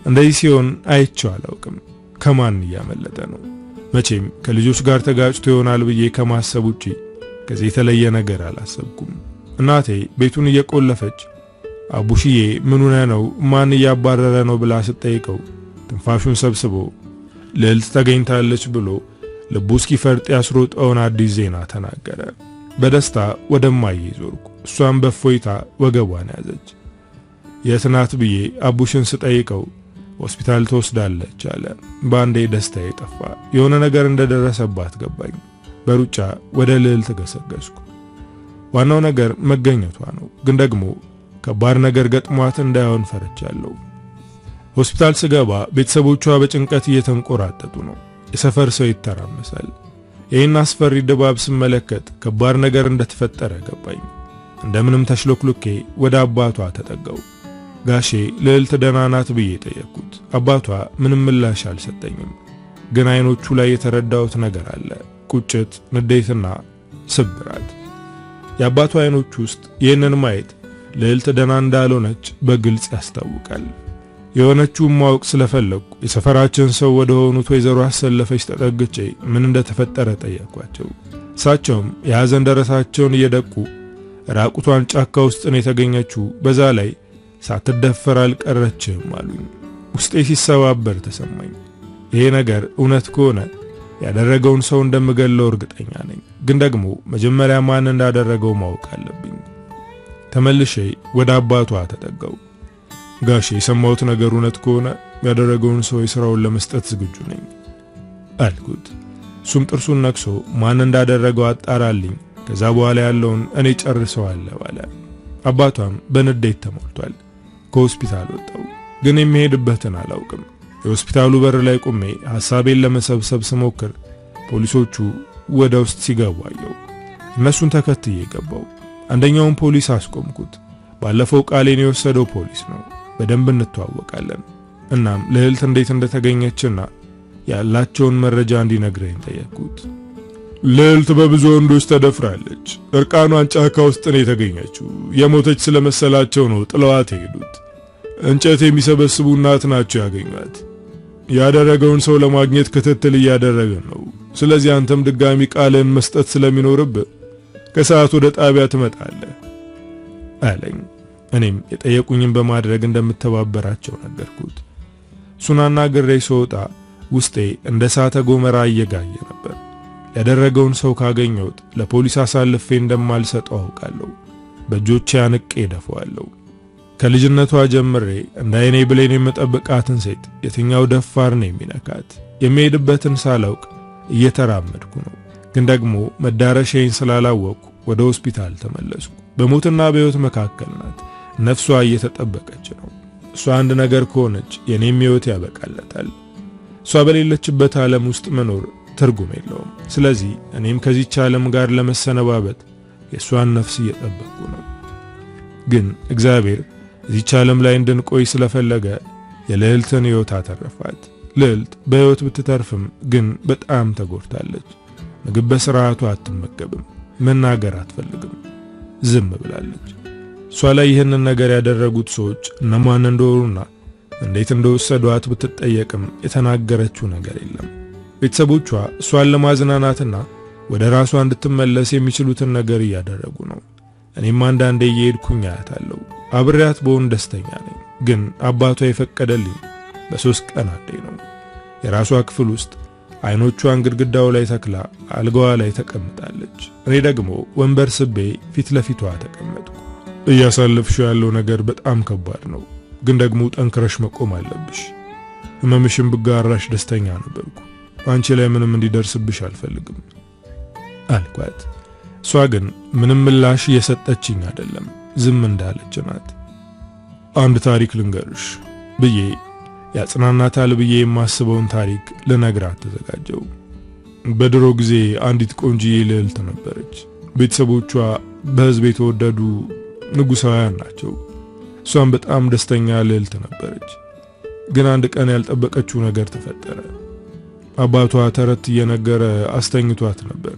Speaker 1: እንደዚህ ሲሆን አይቼው አላውቅም። ከማን እያመለጠ ነው? መቼም ከልጆች ጋር ተጋጭቶ ይሆናል ብዬ ከማሰብ ውጪ ከዚህ የተለየ ነገር አላሰብኩም። እናቴ ቤቱን እየቆለፈች አቡሽዬ ምን ሆነ ነው ማን እያባረረ ነው ብላ ስትጠይቀው ትንፋሹን ሰብስቦ ልዕልት ተገኝታለች ብሎ ልቡ እስኪፈርጥ ያስሮጠውን አዲስ ዜና ተናገረ። በደስታ ወደማዬ ዞርኩ። እሷን በፎይታ ወገቧን ያዘች። የት ናት ብዬ አቡሽን ስጠይቀው ሆስፒታል ተወስዳለች አለ። በአንዴ ደስታዬ ጠፋ። የሆነ ነገር እንደደረሰባት ገባኝ። በሩጫ ወደ ልዕልት ገሰገስኩ። ዋናው ነገር መገኘቷ ነው፣ ግን ደግሞ ከባድ ነገር ገጥሟት እንዳይሆን ፈርቻለሁ። ሆስፒታል ስገባ ቤተሰቦቿ በጭንቀት እየተንቆራጠጡ ነው። የሰፈር ሰው ይተራመሳል። ይህን አስፈሪ ድባብ ስመለከት ከባድ ነገር እንደተፈጠረ ገባኝ። እንደምንም ተሽሎክሉኬ ወደ አባቷ ተጠጋው። ጋሼ ልዕልት ደህና ናት ብዬ ጠየቅኩት። አባቷ ምንም ምላሽ አልሰጠኝም፣ ግን አይኖቹ ላይ የተረዳሁት ነገር አለ። ቁጭት፣ ንዴትና ስብራት። የአባቷ አይኖች ውስጥ ይህንን ማየት ልዕልት ደህና እንዳልሆነች በግልጽ ያስታውቃል። የሆነችውን ማወቅ ስለፈለኩ የሰፈራችን ሰው ወደ ሆኑት ወይዘሮ አሰለፈች ተጠግቼ ምን እንደተፈጠረ ጠየቅኳቸው። እሳቸውም የሐዘን ደረታቸውን እየደቁ ራቁቷን ጫካ ውስጥ ነው የተገኘችው፣ በዛ ላይ ሳትደፈር አልቀረችም አሉኝ። ውስጤ ሲሰባበር ተሰማኝ። ይሄ ነገር እውነት ከሆነ ያደረገውን ሰው እንደምገለው እርግጠኛ ነኝ፣ ግን ደግሞ መጀመሪያ ማን እንዳደረገው ማወቅ አለብኝ። ተመልሼ ወደ አባቷ ተጠጋው። ጋሼ የሰማሁት ነገር እውነት ከሆነ ያደረገውን ሰው የሥራውን ለመስጠት ዝግጁ ነኝ አልኩት። እሱም ጥርሱን ነክሶ ማን እንዳደረገው አጣራልኝ፣ ከዛ በኋላ ያለውን እኔ ጨርሰዋለሁ አለ። አባቷም በንዴት ተሞልቷል። ከሆስፒታል ወጣው፣ ግን የሚሄድበትን አላውቅም። የሆስፒታሉ በር ላይ ቆሜ ሐሳቤን ለመሰብሰብ ስሞክር ፖሊሶቹ ወደ ውስጥ ሲገቡ አየሁ። እነሱን ተከትዬ ገባው። አንደኛውን ፖሊስ አስቆምኩት። ባለፈው ቃሌን የወሰደው ፖሊስ ነው። በደንብ እንተዋወቃለን። እናም ልዕልት እንዴት እንደተገኘችና ያላቸውን መረጃ እንዲነግረኝ ጠየቅኩት። ልዕልት በብዙ ወንዶች ተደፍራለች። እርቃኗን ጫካ ውስጥ ነው የተገኘችው። የሞተች ስለመሰላቸው ነው ጥለዋት የሄዱት። እንጨት የሚሰበስቡ እናት ናቸው ያገኟት። ያደረገውን ሰው ለማግኘት ክትትል እያደረግን ነው። ስለዚህ አንተም ድጋሚ ቃልን መስጠት ስለሚኖርብህ ከሰዓት ወደ ጣቢያ ትመጣለህ አለኝ። እኔም የጠየቁኝን በማድረግ እንደምተባበራቸው ነገርኩት። ሱናና ግሬ ስወጣ ውስጤ እንደ እሳተ ገሞራ እየጋየ ነበር። ያደረገውን ሰው ካገኘሁት ለፖሊስ አሳልፌ እንደማልሰጠው አውቃለሁ። በእጆቼ አንቄ ደፈዋለሁ። ከልጅነቷ ጀምሬ እንደ አይኔ ብሌን የምጠብቃትን ሴት የትኛው ደፋር ነው የሚነካት? የሚሄድበትን ሳላውቅ እየተራመድኩ ነው። ግን ደግሞ መዳረሻዬን ስላላወቅኩ ወደ ሆስፒታል ተመለስኩ። በሞትና በሕይወት መካከል ናት። ነፍሷ እየተጠበቀች ነው። እሷ አንድ ነገር ከሆነች የኔም ሕይወት ያበቃለታል። እሷ በሌለችበት ዓለም ውስጥ መኖር ትርጉም የለውም። ስለዚህ እኔም ከዚህች ዓለም ጋር ለመሰነባበት የእሷን ነፍስ እየጠበቅኩ ነው። ግን እግዚአብሔር እዚህች ዓለም ላይ እንድንቆይ ስለፈለገ የልዕልትን ሕይወት አተረፋት። ልዕልት በሕይወት ብትተርፍም ግን በጣም ተጎድታለች። ምግብ በስርዓቱ አትመገብም። መናገር አትፈልግም። ዝም ብላለች። እሷ ላይ ይህንን ነገር ያደረጉት ሰዎች እነማን እንደሆኑና እንዴት እንደወሰዷት ብትጠየቅም የተናገረችው ነገር የለም። ቤተሰቦቿ እሷን ለማዝናናትና ወደ ራሷ እንድትመለስ የሚችሉትን ነገር እያደረጉ ነው። እኔም አንዳንዴ እየሄድኩኝ አያታለሁ። አብሬያት በሆን ደስተኛ ነኝ። ግን አባቷ የፈቀደልኝ በ3 ቀን አንዴ ነው። የራሷ ክፍል ውስጥ አይኖቿን ግድግዳው ላይ ተክላ አልጋዋ ላይ ተቀምጣለች። እኔ ደግሞ ወንበር ስቤ ፊት ለፊቷ ተቀመጥኩ። እያሳለፍሽው ያለው ነገር በጣም ከባድ ነው፣ ግን ደግሞ ጠንክረሽ መቆም አለብሽ። ህመምሽን ብጋራሽ ደስተኛ ነበርኩ። አንቺ ላይ ምንም እንዲደርስብሽ አልፈልግም አልኳት። እሷ ግን ምንም ምላሽ እየሰጠችኝ አይደለም፣ ዝም እንዳለች ናት። አንድ ታሪክ ልንገርሽ ብዬ ያጽናናታል ብዬ የማስበውን ታሪክ ልነግራት ተዘጋጀው። በድሮ ጊዜ አንዲት ቆንጂዬ ልዕልት ነበረች። ቤተሰቦቿ በህዝብ የተወደዱ ንጉሳውያን ናቸው። እሷም በጣም ደስተኛ ልዕልት ነበረች። ግን አንድ ቀን ያልጠበቀችው ነገር ተፈጠረ። አባቷ ተረት እየነገረ አስተኝቷት ነበር።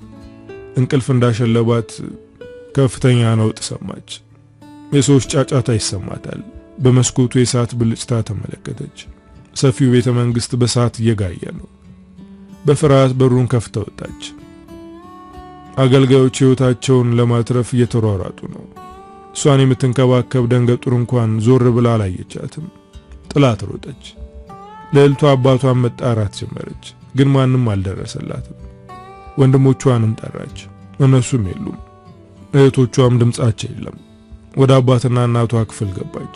Speaker 1: እንቅልፍ እንዳሸለባት ከፍተኛ ነውጥ ሰማች። የሰዎች ጫጫታ ይሰማታል። በመስኮቱ የእሳት ብልጭታ ተመለከተች። ሰፊው ቤተ መንግስት በእሳት እየጋየ ነው። በፍርሃት በሩን ከፍታ ወጣች። አገልጋዮች ሕይወታቸውን ለማትረፍ እየተሯሯጡ ነው። እሷን የምትንከባከብ ደንገጡር እንኳን ዞር ብላ አላየቻትም። ጥላት ሮጠች። ልዕልቷ አባቷን መጣራት ጀመረች፣ ግን ማንም አልደረሰላትም። ወንድሞቿንም ጠራች፣ እነሱም የሉም። እህቶቿም ድምጻቸው የለም። ወደ አባትና እናቷ ክፍል ገባች።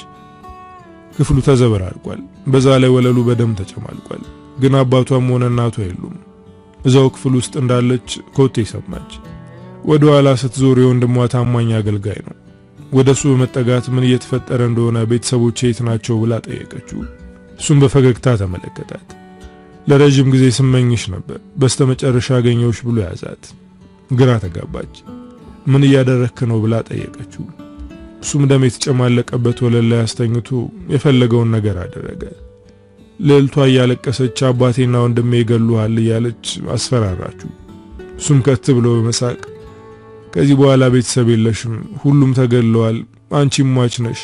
Speaker 1: ክፍሉ ተዘበራርቋል። በዛ ላይ ወለሉ በደም ተጨማልቋል። ግን አባቷም ሆነ እናቷ የሉም። እዛው ክፍል ውስጥ እንዳለች ኮቴ ሰማች። ወደ ኋላ ስትዞር የወንድሟ ታማኝ አገልጋይ ነው። ወደሱ በመጠጋት ምን እየተፈጠረ እንደሆነ ቤተሰቦቼ የት ናቸው ብላ ጠየቀችው። እሱም በፈገግታ ተመለከታት። ለረጅም ጊዜ ስመኝሽ ነበር፣ በስተመጨረሻ አገኘሁሽ ብሎ ያዛት። ግራ ተጋባች። ምን እያደረክ ነው ብላ ጠየቀችው። እሱም ደም የተጨማለቀበት ወለል ላይ አስተኝቶ የፈለገውን ነገር አደረገ። ልዕልቷ እያለቀሰች አባቴና ወንድሜ ይገሉሃል እያለች አስፈራራችው። እሱም ከት ብሎ በመሳቅ ከዚህ በኋላ ቤተሰብ የለሽም፣ ሁሉም ተገለዋል፣ አንቺም ሟች ነሽ፣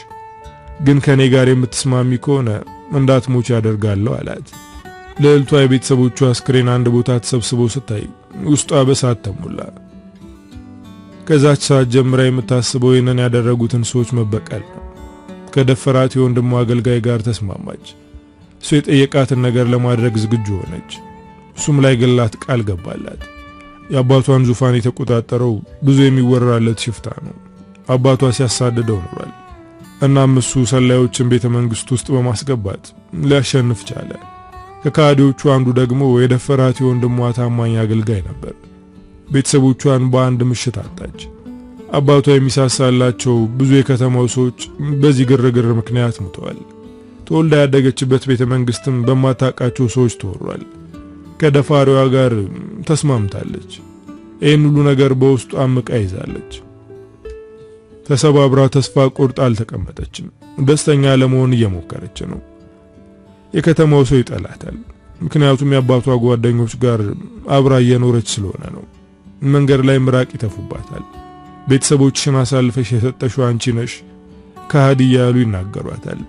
Speaker 1: ግን ከኔ ጋር የምትስማሚ ከሆነ እንዳትሞች ያደርጋለሁ አላት። ልዕልቷ የቤተሰቦቿ አስክሬን አንድ ቦታ ተሰብስቦ ስታይ ውስጧ በሳት ተሞላ። ከዛች ሰዓት ጀምራ የምታስበው ይህንን ያደረጉትን ሰዎች መበቀል ነው። ከደፈራት የወንድሟ አገልጋይ ጋር ተስማማች። እሱ የጠየቃትን ነገር ለማድረግ ዝግጁ ሆነች። እሱም ላይ ገላት ቃል ገባላት። የአባቷን ዙፋን የተቆጣጠረው ብዙ የሚወራለት ሽፍታ ነው። አባቷ ሲያሳድደው ኖሯል። እናም እሱ ሰላዮችን ቤተ መንግስት ውስጥ በማስገባት ሊያሸንፍ ቻለ። ከካዲዎቹ አንዱ ደግሞ የደፈራት የወንድሟ ታማኝ አገልጋይ ነበር። ቤተሰቦቿን በአንድ ምሽት አጣች። አባቷ የሚሳሳላቸው ብዙ የከተማው ሰዎች በዚህ ግርግር ምክንያት ሞተዋል። ተወልዳ ያደገችበት ቤተ መንግስትም በማታውቃቸው ሰዎች ተወሯል። ከደፋሪዋ ጋር ተስማምታለች። ይህን ሁሉ ነገር በውስጡ አምቃ ይዛለች። ተሰባብራ ተስፋ ቆርጣ አልተቀመጠችም። ደስተኛ ለመሆን እየሞከረች ነው። የከተማው ሰው ይጠላታል። ምክንያቱም የአባቷ ጓደኞች ጋር አብራ እየኖረች ስለሆነ ነው። መንገድ ላይ ምራቅ ይተፉባታል። ቤተሰቦችሽን አሳልፈሽ የሰጠሽው አንቺ ነሽ ከሃዲ እያሉ ይናገሯታል።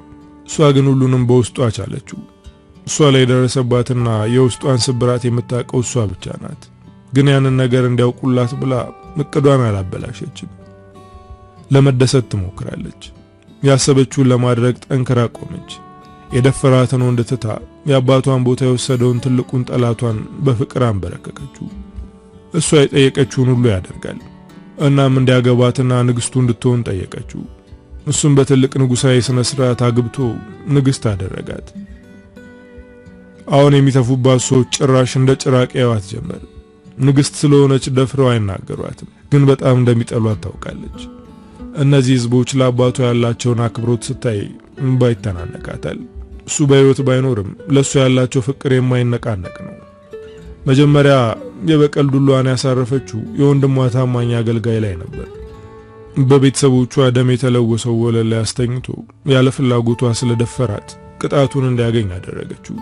Speaker 1: እሷ ግን ሁሉንም በውስጧ ቻለችው። እሷ ላይ የደረሰባትና የውስጧን ስብራት የምታውቀው እሷ ብቻ ናት። ግን ያንን ነገር እንዲያውቁላት ብላ እቅዷን አላበላሸችም። ለመደሰት ትሞክራለች። ያሰበችውን ለማድረግ ጠንክራ ቆመች። የደፈራትን ወንድ ትታ የአባቷን ቦታ የወሰደውን ትልቁን ጠላቷን በፍቅር አንበረከከችው። እሷ የጠየቀችውን ሁሉ ያደርጋል። እናም እንዲያገባትና ንግስቱ እንድትሆን ጠየቀችው። እሱም በትልቅ ንጉሳዊ ስነ ስርዓት አግብቶ ንግስት አደረጋት። አሁን የሚተፉባት ሰዎች ጭራሽ እንደ ጭራቅ ያዋት ጀመር። ንግስት ስለሆነች ደፍረው አይናገሯትም፣ ግን በጣም እንደሚጠሏት ታውቃለች። እነዚህ ህዝቦች ለአባቷ ያላቸውን አክብሮት ስታይ እንባ ይተናነቃታል። እሱ በህይወት ባይኖርም ለሱ ያላቸው ፍቅር የማይነቃነቅ ነው። መጀመሪያ የበቀል ዱሏን ያሳረፈችው የወንድሟ ታማኝ አገልጋይ ላይ ነበር። በቤተሰቦቿ ደም የተለወሰው ወለል ላይ አስተኝቶ ያለ ፍላጎቷ ስለደፈራት ቅጣቱን እንዲያገኝ አደረገችው።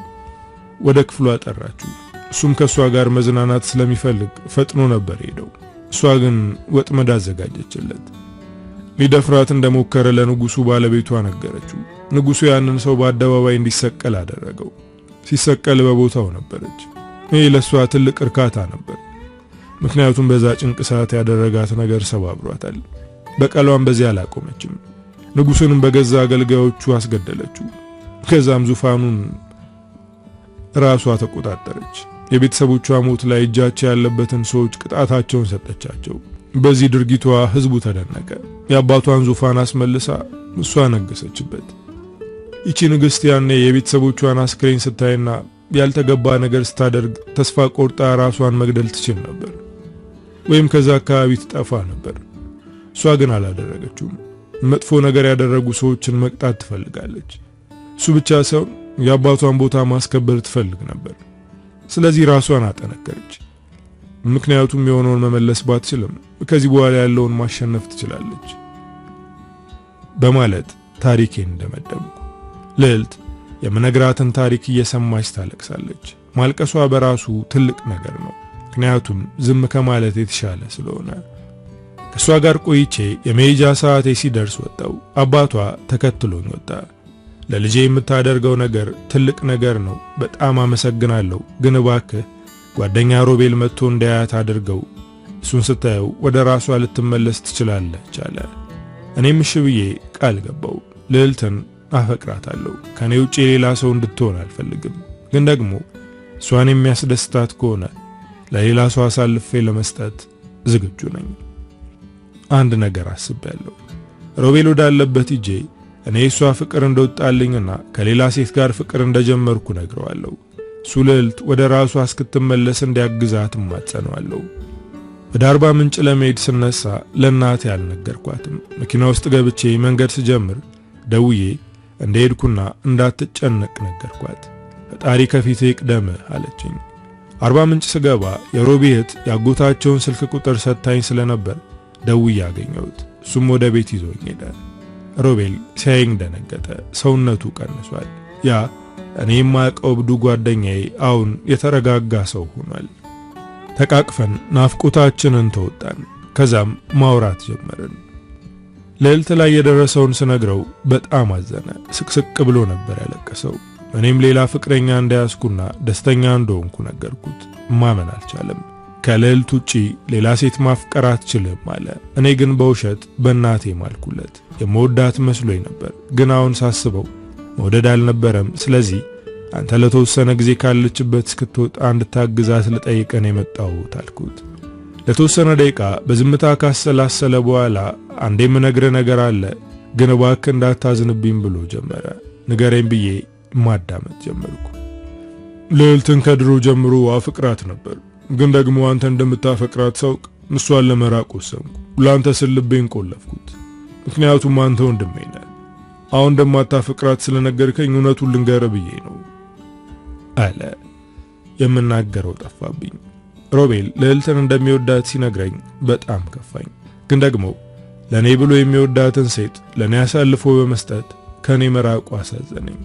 Speaker 1: ወደ ክፍሏ ጠራችው። እሱም ከሷ ጋር መዝናናት ስለሚፈልግ ፈጥኖ ነበር ሄደው። እሷ ግን ወጥመድ አዘጋጀችለት። ሊደፍራት እንደሞከረ ለንጉሱ ባለቤቷ ነገረችው። ንጉሱ ያንን ሰው በአደባባይ እንዲሰቀል አደረገው። ሲሰቀል በቦታው ነበረች። ይህ ለሷ ትልቅ እርካታ ነበር። ምክንያቱም በዛ ጭንቅ ሰዓት ያደረጋት ነገር ሰባብሯታል። በቀሏን በዚያ አላቆመችም። ንጉሱንም በገዛ አገልጋዮቹ አስገደለችው። ከዛም ዙፋኑን ራሷ ተቆጣጠረች። የቤተሰቦቿ ሞት ላይ እጃቸው ያለበትን ሰዎች ቅጣታቸውን ሰጠቻቸው። በዚህ ድርጊቷ ህዝቡ ተደነቀ። የአባቷን ዙፋን አስመልሳ እሷ ነገሰችበት። ይቺ ንግስት ያኔ የቤተሰቦቿን አስክሬን ስታይና ያልተገባ ነገር ስታደርግ ተስፋ ቆርጣ ራሷን መግደል ትችል ነበር፣ ወይም ከዛ አካባቢ ትጠፋ ነበር። እሷ ግን አላደረገችውም። መጥፎ ነገር ያደረጉ ሰዎችን መቅጣት ትፈልጋለች። እሱ ብቻ ሳይሆን የአባቷን ቦታ ማስከበር ትፈልግ ነበር። ስለዚህ ራሷን አጠነከረች። ምክንያቱም የሆነውን መመለስ ባትችልም ከዚህ በኋላ ያለውን ማሸነፍ ትችላለች። በማለት ታሪኬን እንደመደምኩ። ልዕልት የምነግራትን ታሪክ እየሰማች ታለቅሳለች። ማልቀሷ በራሱ ትልቅ ነገር ነው፣ ምክንያቱም ዝም ከማለት የተሻለ ስለሆነ። ከሷ ጋር ቆይቼ የመሄጃ ሰዓቴ ሲደርስ ወጣው። አባቷ ተከትሎኝ ወጣ። ለልጄ የምታደርገው ነገር ትልቅ ነገር ነው፣ በጣም አመሰግናለሁ፣ ግን እባክህ ጓደኛ ሮቤል መጥቶ እንዳያት አድርገው፣ እሱን ስታየው ወደ ራሷ ልትመለስ ትችላለች አለ። እኔም እሺ ብዬ ቃል ገባው። ልዕልትን አፈቅራታለሁ፣ ከኔ ውጪ ሌላ ሰው እንድትሆን አልፈልግም፣ ግን ደግሞ እሷን የሚያስደስታት ከሆነ ለሌላ ሰው አሳልፌ ለመስጠት ዝግጁ ነኝ። አንድ ነገር አስቤያለሁ። ሮቤል ወዳለበት ሂጄ እኔ እሷ ፍቅር እንደወጣልኝና ከሌላ ሴት ጋር ፍቅር እንደጀመርኩ ነግረዋለሁ። እሱ ልዕልት ወደ ራሷ እስክትመለስ እንዲያግዛት እማጸነዋለሁ። ወደ አርባ ምንጭ ለመሄድ ስነሳ ለእናቴ አልነገርኳትም። መኪና ውስጥ ገብቼ መንገድ ስጀምር ደውዬ እንደሄድኩና እንዳትጨነቅ ነገርኳት። ፈጣሪ ከፊቴ ይቅደም አለችኝ። አርባ ምንጭ ስገባ የሮቢ እህት ያጎታቸውን ስልክ ቁጥር ሰጥታኝ ስለነበር ደውዬ አገኘሁት። እሱም ወደ ቤት ይዞኝ ሄደ። ሮቤል ሲያየኝ ደነገጠ። ሰውነቱ ቀንሷል። ያ እኔ የማውቀው እብዱ ጓደኛዬ አሁን የተረጋጋ ሰው ሆኗል። ተቃቅፈን ናፍቆታችንን ተወጣን። ከዛም ማውራት ጀመርን። ልዕልት ላይ የደረሰውን ስነግረው በጣም አዘነ። ስቅስቅ ብሎ ነበር ያለቀሰው። እኔም ሌላ ፍቅረኛ እንደያዝኩና ደስተኛ እንደሆንኩ ነገርኩት። ማመን አልቻለም። ከልዕልት ውጪ ሌላ ሴት ማፍቀር አትችልም አለ። እኔ ግን በውሸት በእናቴ ማልኩለት። የመወዳት መስሎኝ ነበር፣ ግን አሁን ሳስበው መውደድ አልነበረም። ስለዚህ አንተ ለተወሰነ ጊዜ ካለችበት እስክትወጣ እንድታግዛት ልጠይቀን የመጣሁት አልኩት። ለተወሰነ ደቂቃ በዝምታ ካሰላሰለ በኋላ አንዴ የምነግርህ ነገር አለ፣ ግን እባክህ እንዳታዝንብኝ ብሎ ጀመረ። ንገረኝ ብዬ ማዳመጥ ጀመርኩ። ልዕልትን ከድሮ ጀምሮ አፍቅራት ነበር፣ ግን ደግሞ አንተ እንደምታፈቅራት ሳውቅ እሷን ለመራቅ ወሰንኩ። ለአንተ ስል ልቤን ቆለፍኩት፣ ምክንያቱም አንተ ወንድሜ ነህ። አሁን እንደማታፈቅራት ስለነገርከኝ እውነቱን ልንገርህ ብዬ ነው አለ። የምናገረው ጠፋብኝ። ሮቤል ልዕልትን እንደሚወዳት ሲነግረኝ በጣም ከፋኝ፣ ግን ደግሞ ለኔ ብሎ የሚወዳትን ሴት ለኔ አሳልፎ በመስጠት ከኔ መራቁ አሳዘነኝ።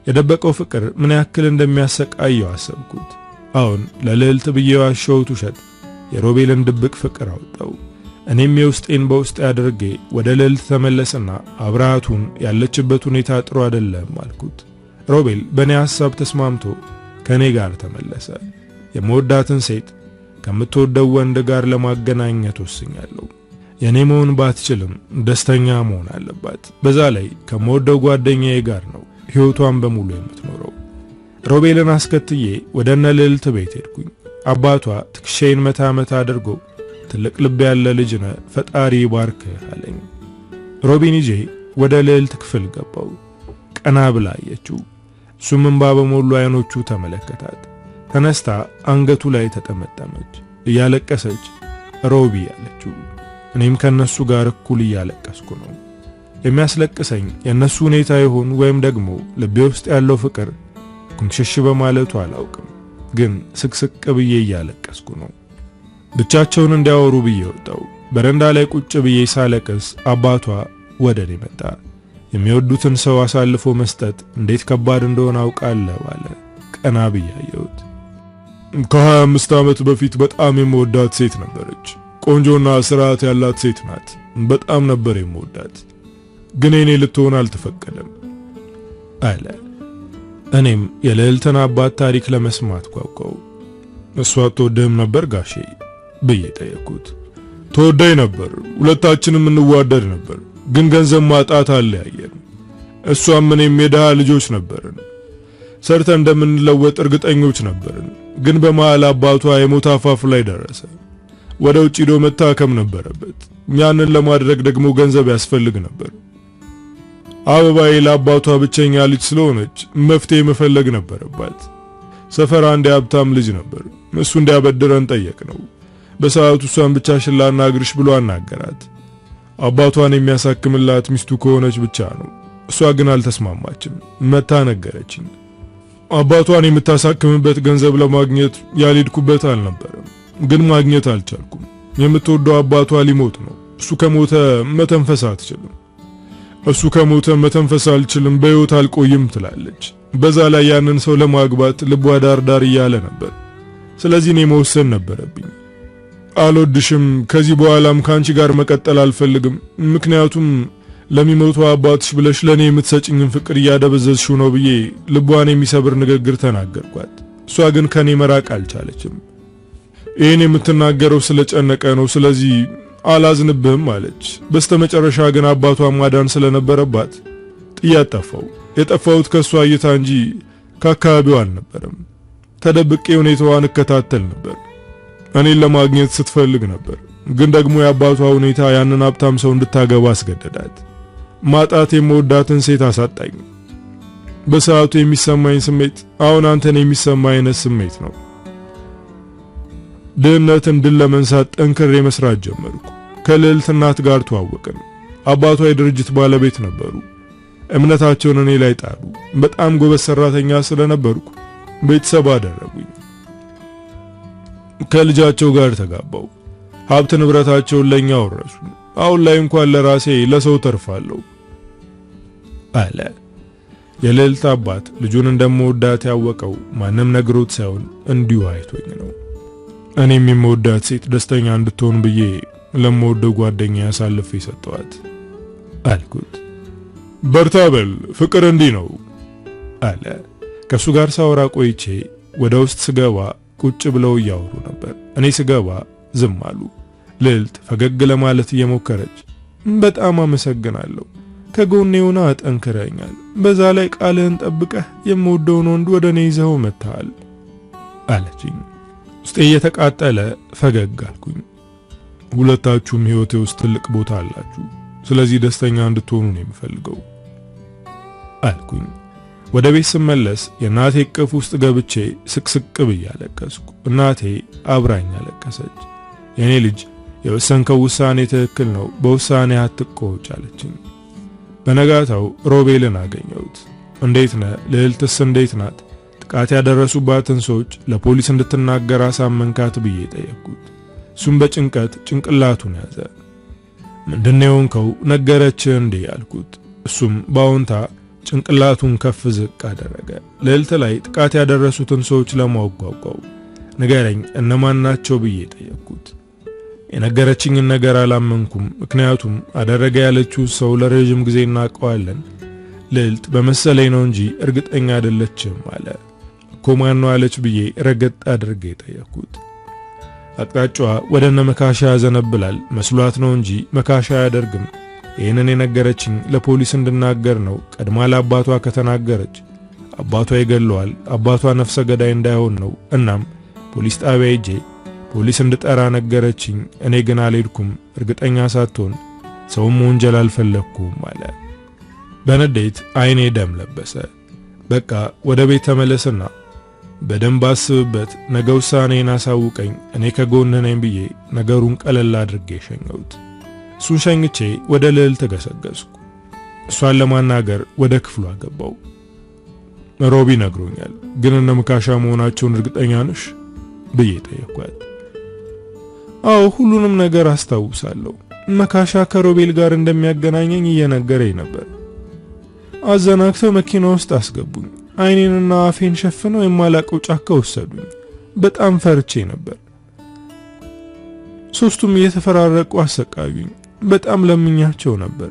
Speaker 1: የደበቀው ፍቅር ምን ያክል እንደሚያሰቃየው አሰብኩት። አሁን ለልዕልት ብዬ ዋሸሁት ውሸት የሮቤልን ድብቅ ፍቅር አወጣው። እኔም የውስጤን በውስጤ አድርጌ ወደ ልዕልት ተመለሰና አብራቱን ያለችበት ሁኔታ ጥሩ አይደለም አልኩት። ሮቤል በእኔ ሐሳብ ተስማምቶ ከኔ ጋር ተመለሰ። የመወዳትን ሴት ከምትወደው ወንድ ጋር ለማገናኘት ወስኛለሁ። የኔ መሆን ባትችልም ደስተኛ መሆን አለባት። በዛ ላይ ከመወደው ጓደኛዬ ጋር ነው ሕይወቷን በሙሉ የምትኖረው። ሮቤልን አስከትዬ ወደ እነ ልዕልት ቤት ሄድኩኝ። አባቷ ትከሻዬን መታ መታ አድርጎ ትልቅ ልብ ያለ ልጅ ነህ፣ ፈጣሪ ይባርክህ አለኝ። ሮቢን ይዤ ወደ ልዕልት ክፍል ገባው። ቀና ብላ አየችው። እሱም እንባ በሞሉ አይኖቹ ተመለከታት። ተነስታ አንገቱ ላይ ተጠመጠመች። እያለቀሰች ሮቢ አለችው። እኔም ከነሱ ጋር እኩል እያለቀስኩ ነው። የሚያስለቅሰኝ የነሱ ሁኔታ ይሆን ወይም ደግሞ ልቤ ውስጥ ያለው ፍቅር ኩምሽሽ በማለቱ አላውቅም፣ ግን ስቅስቅ ብዬ እያለቀስኩ ነው። ብቻቸውን እንዲያወሩ ብዬ ወጣው። በረንዳ ላይ ቁጭ ብዬ ሳለቅስ አባቷ ወደ እኔ መጣ። የሚወዱትን ሰው አሳልፎ መስጠት እንዴት ከባድ እንደሆነ አውቃለሁ አለ። ቀና ብዬ አየሁት። ከ25 ዓመት በፊት በጣም የምወዳት ሴት ነበረች። ቆንጆና ስርዓት ያላት ሴት ናት። በጣም ነበር የምወዳት፣ ግን እኔ ልትሆን አልተፈቀደም አለ። እኔም የልዕልትን አባት ታሪክ ለመስማት ጓጓው። እሷ ትወድህም ነበር ጋሼ ብዬ ጠየቅኩት። ተወዳይ ነበር፣ ሁለታችንም እንዋደድ ነበር፣ ግን ገንዘብ ማጣት አለያየን። እሷም እኔም የደሃ ልጆች ነበርን። ሰርተን እንደምንለወጥ እርግጠኞች ነበርን፣ ግን በመሃል አባቷ የሞት አፋፍ ላይ ደረሰ። ወደ ውጭ ሄዶ መታከም ነበረበት። ያንን ለማድረግ ደግሞ ገንዘብ ያስፈልግ ነበር። አበባዬ ለአባቷ ብቸኛ ልጅ ስለሆነች መፍትሄ መፈለግ ነበረባት። ሰፈር አንድ ሀብታም ልጅ ነበር። እሱ እንዲያበድረን ጠየቅነው። በሰዓቱ እሷን ብቻ ላናግርሽ ብሎ አናገራት። አባቷን የሚያሳክምላት ሚስቱ ከሆነች ብቻ ነው። እሷ ግን አልተስማማችም። መታ ነገረችኝ። አባቷን የምታሳክምበት ገንዘብ ለማግኘት ያልሄድኩበት አልነበረም፣ ግን ማግኘት አልቻልኩም። የምትወደው አባቷ ሊሞት ነው። እሱ ከሞተ መተንፈስ አትችልም። እሱ ከሞተ መተንፈስ አልችልም በህይወት አልቆይም ትላለች። በዛ ላይ ያንን ሰው ለማግባት ልቧ ዳር እያለ ነበር። ስለዚህ እኔ መወሰን ነበረብኝ። አልወድሽም፣ ከዚህ በኋላም ካንቺ ጋር መቀጠል አልፈልግም፣ ምክንያቱም ለሚሞተው አባትሽ ብለሽ ለኔ የምትሰጪኝን ፍቅር እያደበዘዝሽው ነው ብዬ ልቧን የሚሰብር ንግግር ተናገርኳት። እሷ ግን ከኔ መራቅ አልቻለችም። ይሄን የምትናገረው ስለጨነቀ ነው፣ ስለዚህ አላዝንብህም አለች። በስተመጨረሻ ግን አባቷን ማዳን ስለነበረባት ጥያት ጠፋው። የጠፋሁት ከሷ እይታ እንጂ ከአካባቢው አልነበረም። ተደብቄ ሁኔታዋን እከታተል ነበር። እኔን ለማግኘት ስትፈልግ ነበር፣ ግን ደግሞ የአባቷ ሁኔታ ያንን ሀብታም ሰው እንድታገባ አስገደዳት። ማጣት የምወዳትን ሴት አሳጣኝ። በሰዓቱ የሚሰማኝ ስሜት አሁን አንተን የሚሰማኝ አይነት ስሜት ነው። ድህነትን ድል ለመንሳት ጠንክሬ መስራት ጀመርኩ። ከልዕልት እናት ጋር ተዋወቅን። አባቷ የድርጅት ባለቤት ነበሩ። እምነታቸውን እኔ ላይ ጣሉ። በጣም ጎበዝ ሰራተኛ ስለነበርኩ ቤተሰብ አደረጉኝ። ከልጃቸው ጋር ተጋባው። ሀብት ንብረታቸውን ለኛ ወረሱ። አሁን ላይ እንኳን ለራሴ ለሰው ተርፋለሁ አለ። የልዕልት አባት ልጁን እንደምወዳት ያወቀው ማንም ነግሮት ሳይሆን እንዲሁ አይቶኝ ነው። እኔም የምወዳት ሴት ደስተኛ እንድትሆን ብዬ ለምወደው ጓደኛ ያሳልፌ ሰጠዋት አልኩት። በርታ በል፣ ፍቅር እንዲህ ነው አለ። ከሱ ጋር ሳወራ ቆይቼ ወደ ውስጥ ስገባ ቁጭ ብለው እያወሩ ነበር። እኔ ስገባ ዝም አሉ። ልዕልት ፈገግ ለማለት እየሞከረች በጣም አመሰግናለሁ፣ ከጎኔ ሆነ አጠንክረኛል፣ በዛ ላይ ቃልህን ጠብቀህ የምወደውን ወንድ ወደ እኔ ይዘው መጥተሃል አለችኝ። ውስጤ እየተቃጠለ ፈገግ አልኩኝ። ሁለታችሁም ህይወቴ ውስጥ ትልቅ ቦታ አላችሁ፣ ስለዚህ ደስተኛ እንድትሆኑ ነው የምፈልገው አልኩኝ። ወደ ቤት ስመለስ የእናቴ እቅፍ ውስጥ ገብቼ ስቅስቅ ብዬ አለቀስኩ። እናቴ አብራኝ አለቀሰች። የኔ ልጅ የወሰንከው ውሳኔ ትክክል ነው፣ በውሳኔ አትቆጭ አለችኝ። በነጋታው ሮቤልን አገኘሁት። እንዴት ነህ? ልዕልትስ እንዴት ናት? ጥቃት ያደረሱባትን ሰዎች ለፖሊስ እንድትናገር አሳመንካት ብዬ ጠየቅኩት። እሱም በጭንቀት ጭንቅላቱን ያዘ። ምንድነው የሆንከው? ነገረችህ እንዴ አልኩት። እሱም በአዎንታ ጭንቅላቱን ከፍ ዝቅ አደረገ። ልዕልት ላይ ጥቃት ያደረሱትን ሰዎች ለማወቅ ጓጓው። ንገረኝ እነማን ናቸው ብዬ ጠየቅኩት። የነገረችኝን ነገር አላመንኩም፣ ምክንያቱም አደረገ ያለችው ሰው ለረጅም ጊዜ እናውቀዋለን። ልዕልት በመሰለኝ ነው እንጂ እርግጠኛ አይደለችም አለ። እኮ ማን ነው አለች ብዬ ረገጥ አድርጌ ጠየቅኩት። አቅጣጫዋ ወደ እነ መካሻ ያዘነብላል መስሏት ነው እንጂ መካሻ አያደርግም። ይህንን የነገረችኝ ለፖሊስ እንድናገር ነው። ቀድማ ለአባቷ ከተናገረች አባቷ ይገለዋል፣ አባቷ ነፍሰ ገዳይ እንዳይሆን ነው። እናም ፖሊስ ጣቢያ ሄጄ ፖሊስ እንድጠራ ነገረችኝ። እኔ ግን አልሄድኩም። እርግጠኛ ሳትሆን ሰውም ወንጀል አልፈለኩም አለ። በንዴት አይኔ ደም ለበሰ። በቃ ወደ ቤት ተመለስና በደንብ አስብበት፣ ነገ ውሳኔን አሳውቀኝ፣ እኔ ከጎንህ ነኝ ብዬ ነገሩን ቀለል አድርጌ ሸኘሁት። እሱን ሸኝቼ ወደ ልዕልት ተገሰገስኩ። እሷን ለማናገር ወደ ክፍሏ ገባው። ሮቢ ነግሮኛል፣ ግን እነ መካሻ መሆናቸውን እርግጠኛ ነሽ ብዬ ጠየቅኳት። አዎ ሁሉንም ነገር አስታውሳለሁ። መካሻ ከሮቤል ጋር እንደሚያገናኘኝ እየነገረኝ ነበር። አዘናግተው መኪና ውስጥ አስገቡኝ። አይኔንና አፌን ሸፍነው የማላቀው ጫካ ወሰዱኝ። በጣም ፈርቼ ነበር። ሶስቱም እየተፈራረቁ አሰቃዩኝ። በጣም ለምኛቸው ነበር፣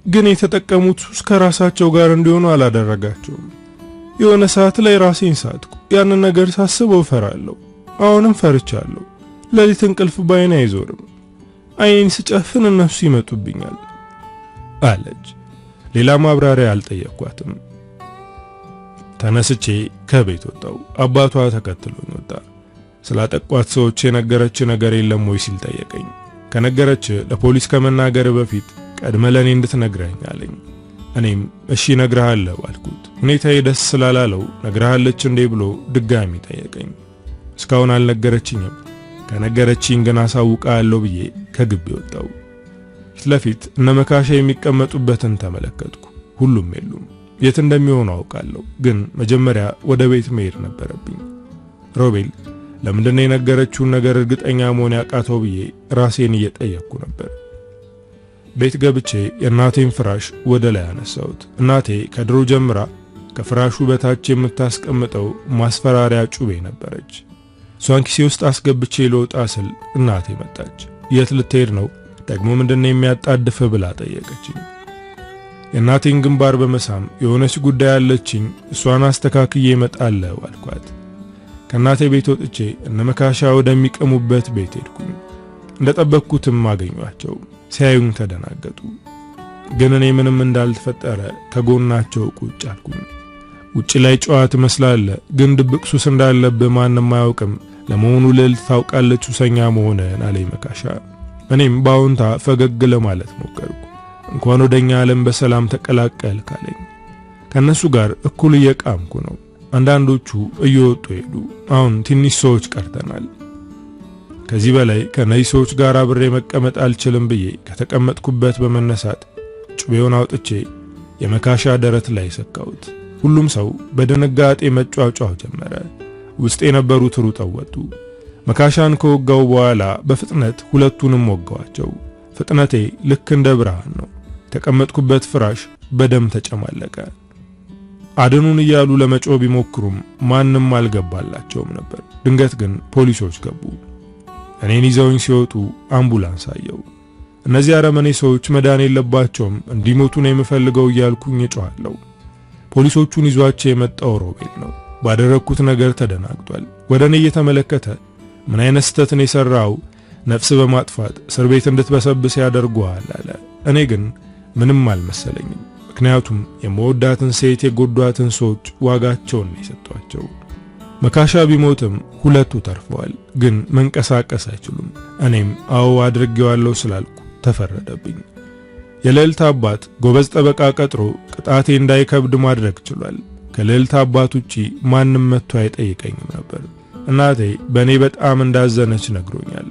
Speaker 1: ግን የተጠቀሙት ሱስ ከራሳቸው ጋር እንዲሆኑ አላደረጋቸውም። የሆነ ሰዓት ላይ ራሴን ሳትኩ። ያንን ነገር ሳስበው ፈራለሁ። አሁንም ፈርቻለሁ። ሌሊት እንቅልፍ ባይኔ አይዞርም። አይኔን ስጨፍን እነሱ ይመጡብኛል አለች። ሌላ ማብራሪያ አልጠየቅኳትም። ተነስቼ ከቤት ወጣው። አባቷ ተከትሎኝ ወጣ። ስላጠቋት ሰዎች የነገረች ነገር የለም ወይ ሲል ጠየቀኝ። ከነገረች ለፖሊስ ከመናገር በፊት ቀድመ ለኔ እንድትነግረኝ አለኝ። እኔም እሺ ነግርሃለሁ አልኩት። ሁኔታዬ ደስ ስላላለው ነግርሃለች እንዴ ብሎ ድጋሚ ጠየቀኝ። እስካሁን አልነገረችኝም። ከነገረችኝ ግን አሳውቃለሁ ብዬ ከግቢ ወጣው። ፊት ለፊት እነ መካሻ የሚቀመጡበትን ተመለከትኩ። ሁሉም የሉም። የት እንደሚሆኑ አውቃለሁ፣ ግን መጀመሪያ ወደ ቤት መሄድ ነበረብኝ። ሮቤል ለምንድነው የነገረችውን ነገር እርግጠኛ መሆን ያቃተው ብዬ ራሴን እየጠየቅኩ ነበር። ቤት ገብቼ የእናቴን ፍራሽ ወደ ላይ አነሳሁት። እናቴ ከድሮ ጀምራ ከፍራሹ በታች የምታስቀምጠው ማስፈራሪያ ጩቤ ነበረች። እሷን ኪሴ ውስጥ አስገብቼ ልወጣ ስል እናቴ መጣች። የት ልትሄድ ነው? ደግሞ ምንድነው የሚያጣድፍ ብላ ጠየቀችኝ። የእናቴን ግንባር በመሳም የሆነች ጉዳይ አለችኝ፣ እሷን አስተካክዬ እመጣለሁ አልኳት። ከእናቴ ቤት ወጥቼ እነ መካሻ ወደሚቀሙበት ቤት ሄድኩኝ። እንደጠበቅኩትም አገኟቸው። ሲያዩኝ ተደናገጡ። ግን እኔ ምንም እንዳልተፈጠረ ከጎናቸው ቁጭ አልኩኝ። ውጭ ላይ ጨዋ ትመስላለህ፣ ግን ድብቅ ሱስ እንዳለብህ ማንም አያውቅም። ለመሆኑ ልዕልት ታውቃለች ሱሰኛ መሆንህን አለኝ መካሻ። እኔም በአዎንታ ፈገግ ለማለት ሞከርኩ። እንኳን ወደኛ ዓለም በሰላም ተቀላቀል ካለኝ። ከነሱ ጋር እኩል እየቃምኩ ነው። አንዳንዶቹ እየወጡ ሄዱ። አሁን ትንሽ ሰዎች ቀርተናል። ከዚህ በላይ ከነዚህ ሰዎች ጋር አብሬ መቀመጥ አልችልም ብዬ ከተቀመጥኩበት በመነሳት ጩቤውን አውጥቼ የመካሻ ደረት ላይ ሰካሁት። ሁሉም ሰው በድንጋጤ መጫጫው ጀመረ። ውስጥ የነበሩት ሩጠው ወጡ። መካሻን ከወጋው በኋላ በፍጥነት ሁለቱንም ወጋዋቸው። ፍጥነቴ ልክ እንደ ብርሃን ነው። የተቀመጥኩበት ፍራሽ በደም ተጨማለቀ። አድኑን እያሉ ለመጮህ ቢሞክሩም ማንም አልገባላቸውም ነበር። ድንገት ግን ፖሊሶች ገቡ። እኔን ይዘውኝ ሲወጡ አምቡላንስ አየው። እነዚህ አረመኔ ሰዎች መዳን የለባቸውም፣ እንዲሞቱ ነው የምፈልገው እያልኩኝ እጮሃለሁ። ፖሊሶቹን ይዟቸው የመጣው ሮቤል ነው። ባደረኩት ነገር ተደናግጧል። ወደ እኔ እየተመለከተ ምን አይነት ስህተት ነው የሰራው? ነፍስ በማጥፋት እስር ቤት እንድትበሰብስ ያደርጉሃል አለ። እኔ ግን ምንም አልመሰለኝም። ምክንያቱም የመወዳትን ሴት የጎዷትን ሰዎች ዋጋቸውን ነው የሰጧቸው። መካሻ ቢሞትም ሁለቱ ተርፈዋል፣ ግን መንቀሳቀስ አይችሉም። እኔም አዎ አድርጌዋለሁ ስላልኩ ተፈረደብኝ። የልዕልት አባት ጎበዝ ጠበቃ ቀጥሮ ቅጣቴ እንዳይከብድ ማድረግ ችሏል። ከልዕልት አባት ውጪ ማንም መጥቶ አይጠይቀኝም ነበር። እናቴ በእኔ በጣም እንዳዘነች ነግሮኛል።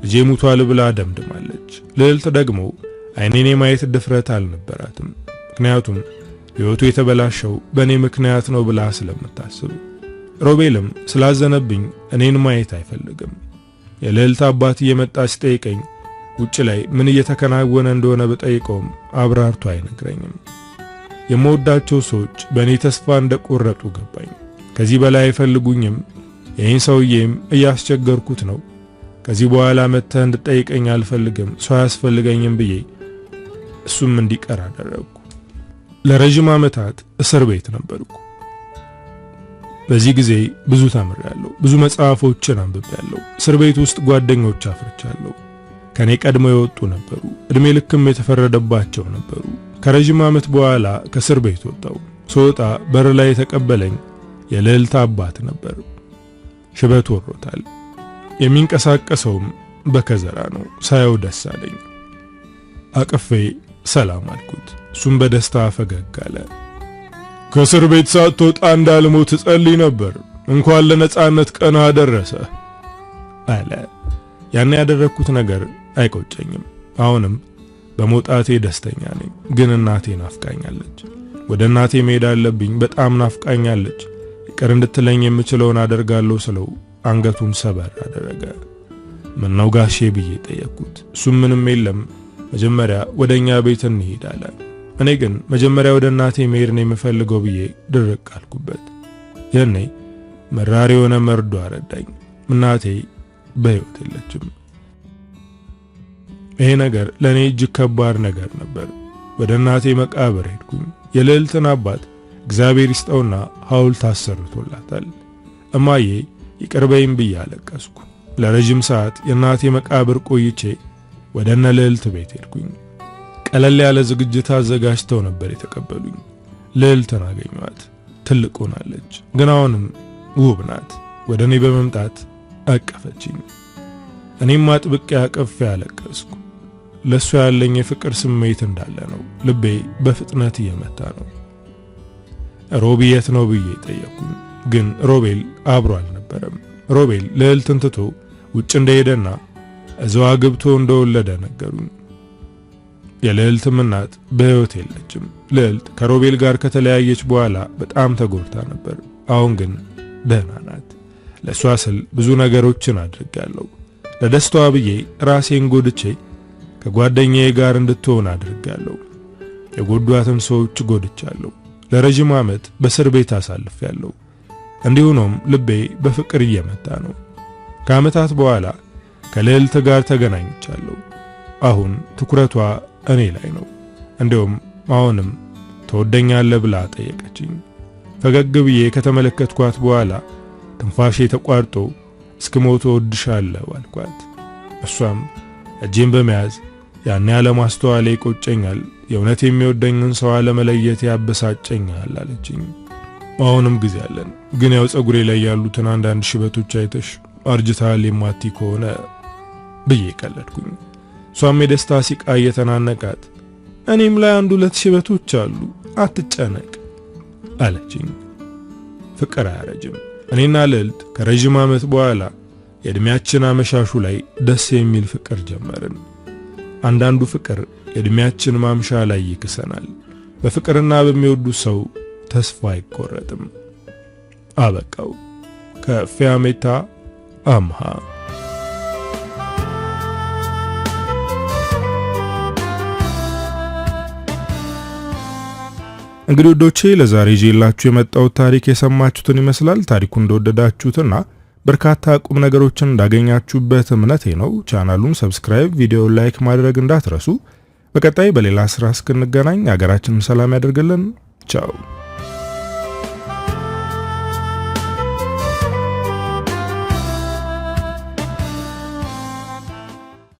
Speaker 1: ልጄ ሙቷል ብላ ደምድማለች። ልዕልት ደግሞ አይኔን የማየት ድፍረት አልነበራትም። ምክንያቱም ሕይወቱ የተበላሸው በእኔ ምክንያት ነው ብላ ስለምታስብ። ሮቤልም ስላዘነብኝ እኔን ማየት አይፈልግም። የልዕልት አባት እየመጣ ሲጠይቀኝ ውጭ ላይ ምን እየተከናወነ እንደሆነ በጠይቀውም አብራርቶ አይነግረኝም። የምወዳቸው ሰዎች በእኔ ተስፋ እንደቆረጡ ገባኝ። ከዚህ በላይ አይፈልጉኝም። ይህን ሰውዬም እያስቸገርኩት ነው። ከዚህ በኋላ መጥተህ እንድጠይቀኝ አልፈልግም፣ ሰው አያስፈልገኝም ብዬ እሱም እንዲቀር አደረግኩ። ለረጅም ዓመታት እስር ቤት ነበርኩ። በዚህ ጊዜ ብዙ ተምሬያለሁ። ብዙ መጽሐፎችን አንብቤያለሁ። እስር ቤት ውስጥ ጓደኞች አፍርቻለሁ። ከኔ ቀድሞ የወጡ ነበሩ፣ እድሜ ልክም የተፈረደባቸው ነበሩ። ከረጅም ዓመት በኋላ ከእስር ቤት ወጣሁ። ስወጣ በር ላይ የተቀበለኝ የልዕልት አባት ነበር። ሽበት ወሮታል። የሚንቀሳቀሰውም በከዘራ ነው። ሳየው ደስ አለኝ። አቅፌ ሰላም አልኩት። እሱም በደስታ ፈገግ አለ። ከእስር ቤት ሳትወጣ እንዳልሞት ጸልይ ነበር። እንኳን ለነጻነት ቀን አደረሰ አለ። ያን ያደረኩት ነገር አይቆጨኝም። አሁንም በመውጣቴ ደስተኛ ነኝ። ግን እናቴ ናፍቃኛለች። ወደ እናቴ መሄድ አለብኝ። በጣም ናፍቃኛለች። ይቅር እንድትለኝ የምችለውን አደርጋለሁ ስለው አንገቱን ሰበር አደረገ። ምን ነው ጋሼ ብዬ ጠየቅኩት። እሱም ምንም የለም፣ መጀመሪያ ወደኛ ቤት እንሂድ አለ። እኔ ግን መጀመሪያ ወደ እናቴ መሄድ ነው የምፈልገው ብዬ ድርቅ አልኩበት። ያኔ መራር የሆነ መርዶ አረዳኝ። እናቴ በሕይወት የለችም። ይሄ ነገር ለኔ እጅግ ከባድ ነገር ነበር። ወደ እናቴ መቃብር ሄድኩኝ። የልዕልትን አባት እግዚአብሔር ይስጠውና ሐውልት አሰርቶላታል። እማዬ ይቅርበይም ብዬ አለቀስኩ። ለረጅም ሰዓት የእናቴ መቃብር ቆይቼ ወደ እነ ልዕልት ቤት ሄድኩኝ። ቀለል ያለ ዝግጅት አዘጋጅተው ነበር የተቀበሉኝ። ልዕልትን አገኘኋት። ትልቅ ሆናለች፣ ግን አሁንም ውብ ናት። ወደ እኔ በመምጣት አቀፈችኝ። እኔም አጥብቄ አቅፌ አለቀስኩ። ለእሷ ያለኝ የፍቅር ስሜት እንዳለ ነው። ልቤ በፍጥነት እየመታ ነው። ሮቢ የት ነው ብዬ ጠየቅኩኝ። ግን ሮቤል አብሮ አልነበረም። ሮቤል ልዕልትን ትቶ ውጭ እንደሄደና እዛው አግብቶ እንደወለደ ነገሩኝ። የልዕልትም እናት በሕይወት የለችም። ልዕልት ከሮቤል ጋር ከተለያየች በኋላ በጣም ተጎድታ ነበር። አሁን ግን ደህና ናት። ለሷ ስል ብዙ ነገሮችን አድርጋለሁ። ለደስታዋ ብዬ ራሴን ጎድቼ ከጓደኛዬ ጋር እንድትሆን አድርጋለሁ። የጎዷትን ሰዎች ጎድቻለሁ። ለረጅም ዓመት በእስር ቤት አሳልፌያለሁ። እንዲሁም ልቤ በፍቅር እየመታ ነው። ከዓመታት በኋላ ከልዕልት ጋር ተገናኝቻለሁ። አሁን ትኩረቷ እኔ ላይ ነው። እንዲሁም አሁንም ትወደኛለህ ብላ ጠየቀችኝ። ፈገግ ብዬ ከተመለከትኳት በኋላ ትንፋሼ ተቋርጦ እስክሞት እወድሻለሁ አልኳት። እሷም እጄን በመያዝ ያኔ ያለማስተዋሌ ይቆጨኛል፣ የእውነት የሚወደኝን ሰው አለመለየት ያበሳጨኛል አለችኝ። አሁንም ጊዜ አለን፣ ግን ያው ጸጉሬ ላይ ያሉትን አንዳንድ ሽበቶች አይተሽ አርጅታል የማትይ ከሆነ ብዬ ቀለድኩኝ። እሷም የደስታ ሲቃ እየተናነቃት እኔም ላይ አንድ ሁለት ሽበቶች አሉ አትጨነቅ አለችኝ። ፍቅር አያረጅም። እኔና ልዕልት ከረጅም ዓመት በኋላ የእድሜያችን አመሻሹ ላይ ደስ የሚል ፍቅር ጀመርን። አንዳንዱ ፍቅር የእድሜያችን ማምሻ ላይ ይክሰናል። በፍቅርና በሚወዱት ሰው ተስፋ አይቆረጥም። አበቃው። ከፊያሜታ አምሃ። እንግዲህ ወዶቼ ለዛሬ ይዤላችሁ የመጣሁት ታሪክ የሰማችሁትን ይመስላል። ታሪኩን እንደወደዳችሁትና በርካታ ቁም ነገሮችን እንዳገኛችሁበት እምነቴ ነው። ቻናሉን ሰብስክራይብ፣ ቪዲዮውን ላይክ ማድረግ እንዳትረሱ። በቀጣይ በሌላ ስራ እስክንገናኝ ሀገራችንን ሰላም ያደርግልን። ቻው።